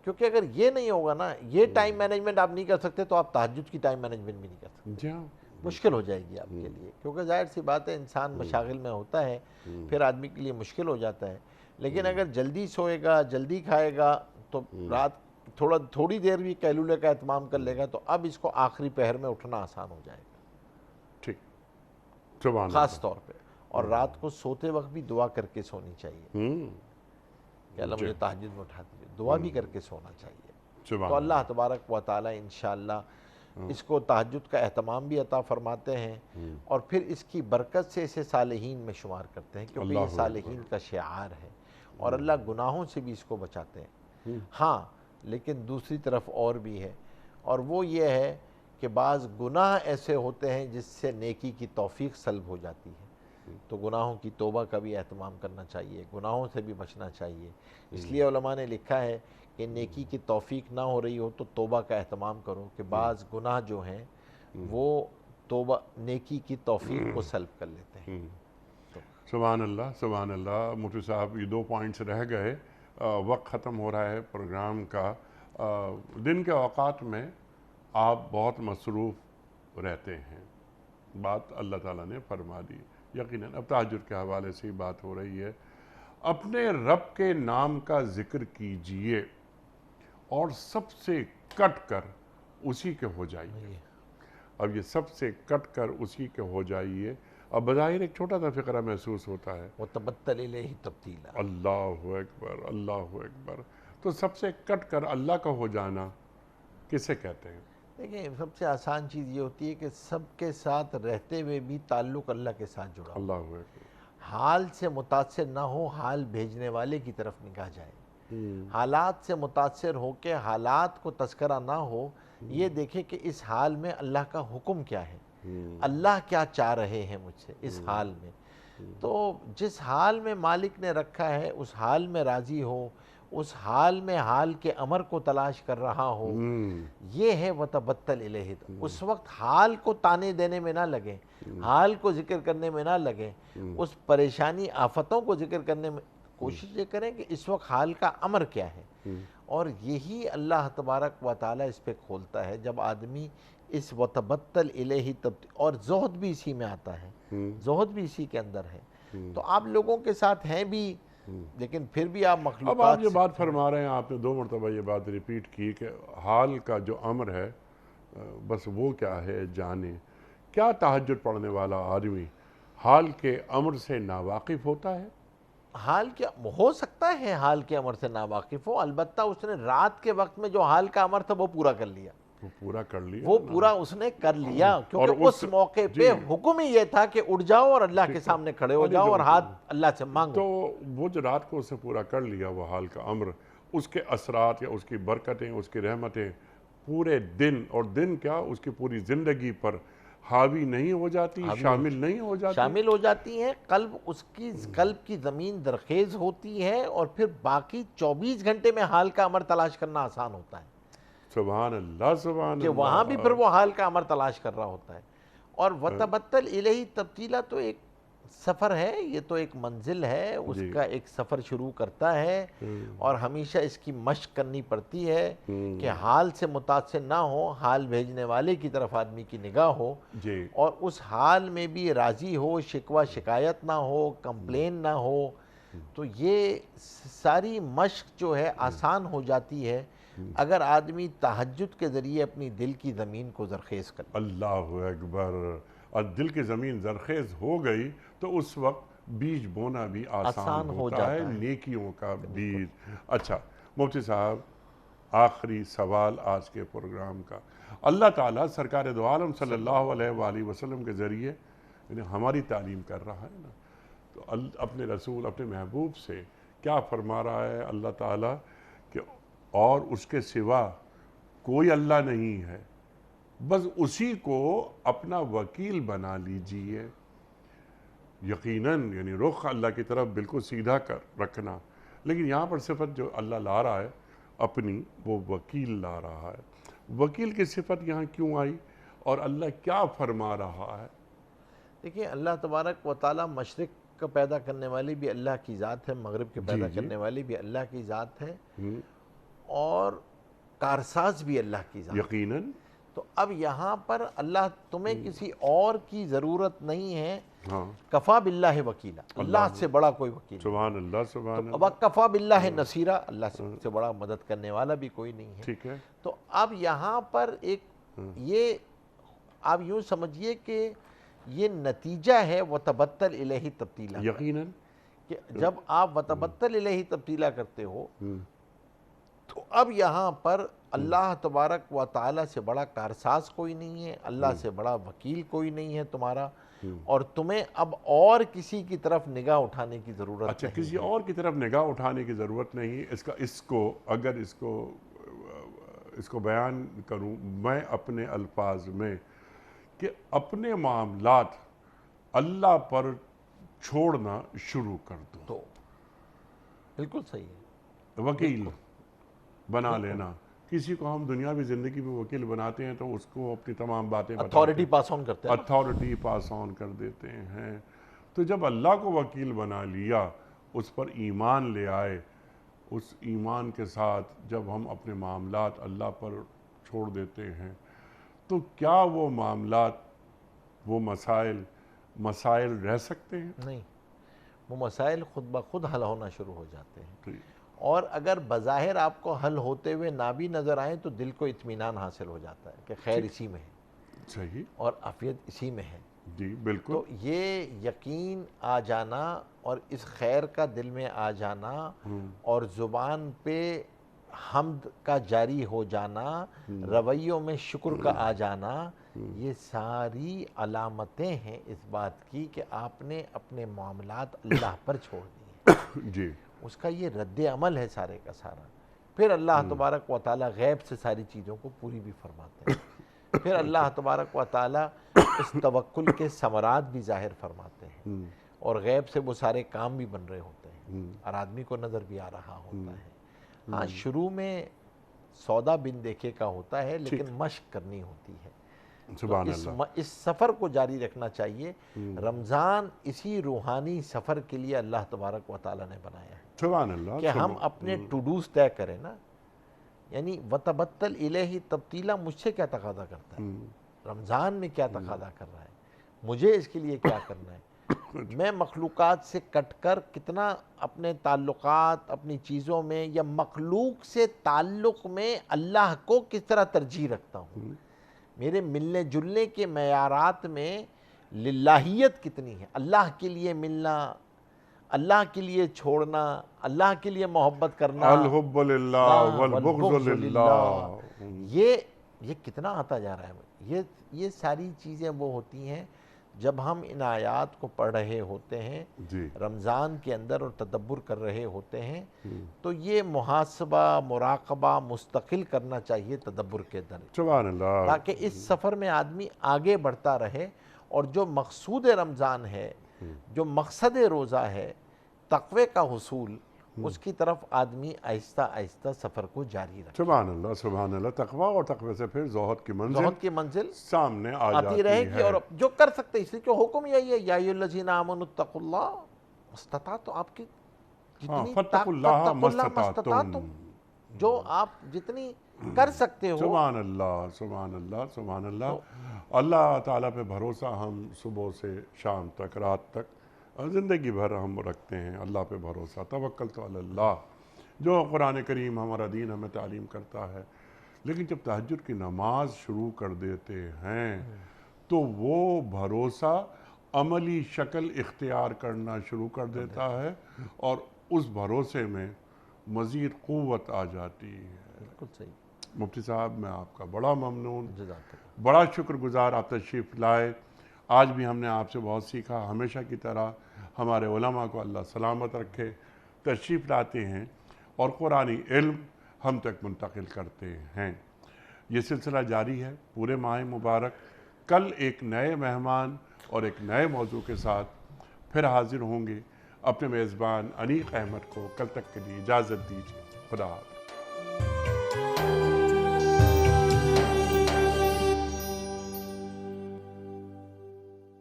کیونکہ اگر یہ نہیں ہوگا نا، یہ ٹائم مینجمنٹ آپ نہیں کر سکتے تو آپ تہجد کی ٹائم مینجمنٹ بھی نہیں کر سکتے. جی ہاں مشکل ہو جائے گی آپ کے لیے، کیونکہ ظاہر سی بات ہے انسان مشاغل میں ہوتا ہے، پھر آدمی کے لیے مشکل ہو جاتا ہے. لیکن اگر جلدی سوئے گا، جلدی کھائے گا، تو رات تھوڑی دیر بھی قیلولے کا اہتمام کر لے گا، تو اب اس کو آخری پہر میں اٹھنا آسان ہو جائے گا ٹھیک. سبحان خاص طور پہ. اور رات کو سوتے وقت بھی دعا کر کے سونی چاہیے کہ اللہ مجھے تہجد میں اٹھا دیجیے، دعا بھی کر کے سونا چاہیے. تو اللہ تبارک و تعالی انشاءاللہ اس کو تہجد کا اہتمام بھی عطا فرماتے ہیں، اور پھر اس کی برکت سے اسے صالحین میں شمار کرتے ہیں، کیونکہ یہ صالحین کا شعار ہے، اور اللہ گناہوں سے بھی اس کو بچاتے ہیں. ہاں لیکن دوسری طرف اور بھی ہے، اور وہ یہ ہے کہ بعض گناہ ایسے ہوتے ہیں جس سے نیکی کی توفیق سلب ہو جاتی ہے. تو گناہوں کی توبہ کا بھی اہتمام کرنا چاہیے، گناہوں سے بھی بچنا چاہیے. اس لیے علماء نے لکھا ہے کہ نیکی کی توفیق نہ ہو رہی ہو تو توبہ کا اہتمام کرو، کہ بعض گناہ جو ہیں وہ توبہ نیکی کی توفیق کو سلب کر لیتے ہیں. سبحان اللہ سبحان اللہ. مفتی صاحب یہ 2 پوائنٹس رہ گئے، وقت ختم ہو رہا ہے پروگرام کا. دن کے اوقات میں آپ بہت مصروف رہتے ہیں، بات اللہ تعالیٰ نے فرما دی. یقیناً اب تہجد کے حوالے سے ہی بات ہو رہی ہے. اپنے رب کے نام کا ذکر کیجئے اور سب سے کٹ کر اسی کے ہو جائیے. اب یہ سب سے کٹ کر اسی کے ہو جائیے، اب بظاہر ایک چھوٹا سا فقرہ محسوس ہوتا ہے، وَتَبَتَّلْ إِلَيْهِ تَبْتِيلًا. اللہ اکبر اللہ اکبر. تو سب سے کٹ کر اللہ کا ہو جانا کسے کہتے ہیں؟ دیکھیں سب سے آسان چیز یہ ہوتی ہے کہ سب کے ساتھ رہتے ہوئے بھی تعلق اللہ کے ساتھ جڑا ہو، اللہ اکبر. حال سے متاثر نہ ہو، حال بھیجنے والے کی طرف نگاہ جائے. حالات سے متاثر ہو کے حالات کو تذکرہ نہ ہو، یہ دیکھیں کہ اس حال میں اللہ کا حکم کیا ہے، اللہ کیا چاہ رہے ہیں مجھ سے اس حال میں. تو جس حال میں مالک نے رکھا ہے اس حال میں راضی ہو، اس حال میں حال کے امر کو تلاش کر رہا ہو، یہ ہے وَتَبَتَّلْ إِلَيْهِ. اس وقت حال کو تانے دینے میں نہ لگیں، حال کو ذکر کرنے میں نہ لگیں، اس پریشانی آفتوں کو ذکر کرنے میں کوشش یہ کریں کہ اس وقت حال کا امر کیا ہے. اور یہی اللہ تبارک و تعالی اس پہ کھولتا ہے جب آدمی اس وَتَبَتَّلْ إِلَيْهِ اور زہد بھی اسی میں آتا ہے، زہد بھی اسی کے اندر ہے. تو آپ لوگوں کے ساتھ ہیں بھی، لیکن پھر بھی آپ مخلوقات اب آپ یہ بات فرما رہے ہیں، آپ نے 2 مرتبہ یہ بات ریپیٹ کی کہ حال کا جو امر ہے بس وہ کیا ہے جانے. کیا تہجد پڑھنے والا آدمی حال کے امر سے ناواقف ہوتا ہے؟ حال کیا ہو سکتا ہے، حال کے امر سے ناواقف ہو، البتہ اس نے رات کے وقت میں جو حال کا امر تھا وہ پورا کر لیا، وہ پورا کر لیا، وہ پورا اس نے کر لیا. کیونکہ اس موقع پہ حکم ہی یہ تھا کہ اٹھ جاؤ اور اللہ کے سامنے کھڑے ہو جاؤ اور ہاتھ اللہ سے مانگو. تو وہ جو رات کو اس نے پورا کر لیا وہ حال کا امر، اس کے اثرات یا اس کی برکتیں، اس کی رحمتیں پورے دن، اور دن کیا اس کی پوری زندگی پر حاوی نہیں ہو جاتی، شامل نہیں ہو جاتی، شامل ہو جاتی ہیں. قلب اس کی قلب کی زمین درخیز ہوتی ہے، اور پھر باقی 24 گھنٹے میں حال کا امر تلاش کرنا آسان ہوتا ہے. سبحان اللہ سبحان کہ اللہ. وہاں بھی پھر وہ حال کا امر تلاش کر رہا ہوتا ہے. اور وَتَبَتَّلْ إِلَيْهِ تَبْتِيلًا تو ایک سفر ہے، یہ تو ایک منزل ہے، اس کا ایک سفر شروع کرتا ہے، اور ہمیشہ اس کی مشق کرنی پڑتی ہے کہ حال سے متاثر نہ ہو، حال بھیجنے والے کی طرف آدمی کی نگاہ ہو، اور اس حال میں بھی راضی ہو، شکوہ شکایت نہ ہو، کمپلین نہ ہو. تو یہ ساری مشق جو ہے آسان ہو جاتی ہے اگر آدمی تہجد کے ذریعے اپنی دل کی زمین کو زرخیز کرے. اللہ اکبر. اور دل کی زمین زرخیز ہو گئی تو اس وقت بیج بونا بھی آسان ہوتا ہے، نیکیوں کا بیج. اچھا مفتی صاحب، آخری سوال آج کے پروگرام کا. اللہ تعالیٰ سرکار دو عالم صلی اللہ علیہ وآلہ وسلم کے ذریعے ہماری تعلیم کر رہا ہے نا. تو اپنے رسول اپنے محبوب سے کیا فرما رہا ہے اللہ تعالیٰ کہ اور اس کے سوا کوئی اللہ نہیں ہے، بس اسی کو اپنا وکیل بنا لیجئے۔ یقیناً یعنی رخ اللہ کی طرف بالکل سیدھا کر رکھنا، لیکن یہاں پر صفت جو اللہ لا رہا ہے اپنی، وہ وکیل لا رہا ہے۔ وکیل کی صفت یہاں کیوں آئی اور اللہ کیا فرما رہا ہے؟ دیکھیے اللہ تبارک و تعالیٰ مشرق کا پیدا کرنے والی بھی اللہ کی ذات ہے، مغرب کے پیدا کرنے والی بھی اللہ کی ذات ہے، اور کارساز بھی اللہ کی ذات ہے۔ یقیناً تو اب یہاں پر اللہ تمہیں کسی اور کی ضرورت نہیں ہے، ہاں، کفا باللہ وکیلا، اللہ سے بڑا کوئی وکیل نہیں۔ سبحان اللہ سبحان اب اللہ، کفا باللہ نصیرہ، اللہ سے بڑا مدد کرنے والا بھی کوئی نہیں ہے۔ ٹھیک ہے، تو اب یہاں پر ایک یہ آپ یوں سمجھیے کہ یہ نتیجہ ہے وتبتل الیہ تبتیلا، یقیناً کہ جب آپ وتبتل الیہ تبتیلا کرتے ہو تو اب یہاں پر اللہ تبارک و تعالیٰ سے بڑا کارساز کوئی نہیں ہے، اللہ سے بڑا وکیل کوئی نہیں ہے تمہارا، اور تمہیں اب اور کسی کی طرف نگاہ اٹھانے کی ضرورت اچھا، نہیں۔ کسی اور کی طرف نگاہ اٹھانے کی ضرورت نہیں۔ اگر اس کو بیان کروں میں اپنے الفاظ میں کہ اپنے معاملات اللہ پر چھوڑنا شروع کر دوں، تو بالکل صحیح ہے، وکیل بنا لینا۔ کسی کو ہم دنیاوی زندگی میں وکیل بناتے ہیں تو اس کو اپنی تمام باتیں اتھارٹی پاس آن کرتے ہیں۔ اتھارٹی پاس آن کر دیتے ہیں۔ تو جب اللہ کو وکیل بنا لیا، اس پر ایمان لے آئے، اس ایمان کے ساتھ جب ہم اپنے معاملات اللہ پر چھوڑ دیتے ہیں تو کیا وہ معاملات، وہ مسائل رہ سکتے ہیں؟ نہیں، وہ مسائل خود بخود حل ہونا شروع ہو جاتے ہیں، جی، اور اگر بظاہر آپ کو حل ہوتے ہوئے نہ بھی نظر آئیں تو دل کو اطمینان حاصل ہو جاتا ہے کہ خیر اسی میں ہے صحیح، اور عافیت اسی میں ہے۔ جی بالکل، تو یہ یقین آ جانا اور اس خیر کا دل میں آ جانا اور زبان پہ حمد کا جاری ہو جانا، رویوں میں شکر کا آ جانا، یہ ساری علامتیں ہیں اس بات کی کہ آپ نے اپنے معاملات اللہ پر چھوڑ دیے۔ جی اس کا یہ رد عمل ہے سارے کا سارا۔ پھر اللہ تبارک و تعالیٰ غیب سے ساری چیزوں کو پوری بھی فرماتے ہیں، پھر اللہ تبارک و تعالیٰ اس توکل کے ثمرات بھی ظاہر فرماتے ہیں، اور غیب سے وہ سارے کام بھی بن رہے ہوتے ہیں اور آدمی کو نظر بھی آ رہا ہوتا ہے۔ ہاں، شروع میں سودا بن دیکھے کا ہوتا ہے، لیکن مشق کرنی ہوتی ہے۔ سبحان اللہ، اس سفر کو جاری رکھنا چاہیے۔ رمضان اسی روحانی سفر کے لیے اللہ تبارک و تعالیٰ نے بنایا ہے سبحان اللہ، کہ ہم اپنے ٹو ڈوز طے کریں نا، یعنی وتبتل الیہ تبتیلا مجھ سے کیا تقاضا کرتا ہے، رمضان میں کیا تقاضا کر رہا ہے، مجھے اس کے لیے کیا کرنا ہے، میں مخلوقات سے کٹ کر کتنا اپنے تعلقات، اپنی چیزوں میں یا مخلوق سے تعلق میں اللہ کو کس طرح ترجیح رکھتا ہوں، میرے ملنے جلنے کے معیارات میں للہیت کتنی ہے، اللہ کے لیے ملنا، اللہ کے لیے چھوڑنا، اللہ کے لیے محبت کرنا، الحب للہ والبغض للہ، یہ کتنا آتا جا رہا ہے۔ یہ ساری چیزیں وہ ہوتی ہیں جب ہم ان آیات کو پڑھ رہے ہوتے ہیں جی رمضان کے اندر اور تدبر کر رہے ہوتے ہیں، تو یہ محاسبہ مراقبہ مستقل کرنا چاہیے تدبر کے در، سبحان اللہ، تاکہ اس سفر میں آدمی آگے بڑھتا رہے، اور جو مقصود رمضان ہے، جو مقصد روزہ ہے، تقوی کا حصول، اس کی طرف آدمی آہستہ آہستہ سفر کو جاری رکھے۔ سبحان اللہ، سبحان اللہ، تقویٰ، اور تقوی سے پھر زہد کی منزل زہد کی منزل سامنے آتی رہے گی، اور جو کر سکتے، اس لیے کہ حکم یہی ہے یا ایھا الذین آمنوا اتقوا اللہ مستطاعت، تو آپ کی جتنی فاتقوا اللہ ما استطعتم، جو آپ جتنی کر سکتے ہو۔ سبحان اللہ، سبحان اللہ، سبحان اللہ۔ اللہ تعالیٰ پہ بھروسہ ہم صبح سے شام تک، رات تک، زندگی بھر ہم رکھتے ہیں اللہ پہ بھروسہ، توکلت علی اللہ، جو قرآن کریم ہمارا دین ہمیں تعلیم کرتا ہے۔ لیکن جب تہجد کی نماز شروع کر دیتے ہیں تو وہ بھروسہ عملی شکل اختیار کرنا شروع کر دیتا ہے، اور اس بھروسے میں مزید قوت آ جاتی ہے۔ بالکل صحیح، مفتی صاحب، میں آپ کا بڑا ممنون، جزاک اللہ۔ بڑا شکر گزار، آپ تشریف لائے۔ آج بھی ہم نے آپ سے بہت سیکھا، ہمیشہ کی طرح ہمارے علماء کو اللہ سلامت رکھے، تشریف لاتے ہیں اور قرآنی علم ہم تک منتقل کرتے ہیں۔ یہ سلسلہ جاری ہے پورے ماہ مبارک۔ کل ایک نئے مہمان اور ایک نئے موضوع کے ساتھ پھر حاضر ہوں گے۔ اپنے میزبان انیق احمد کو کل تک کے لیے اجازت دیجیے۔ خدا حافظ۔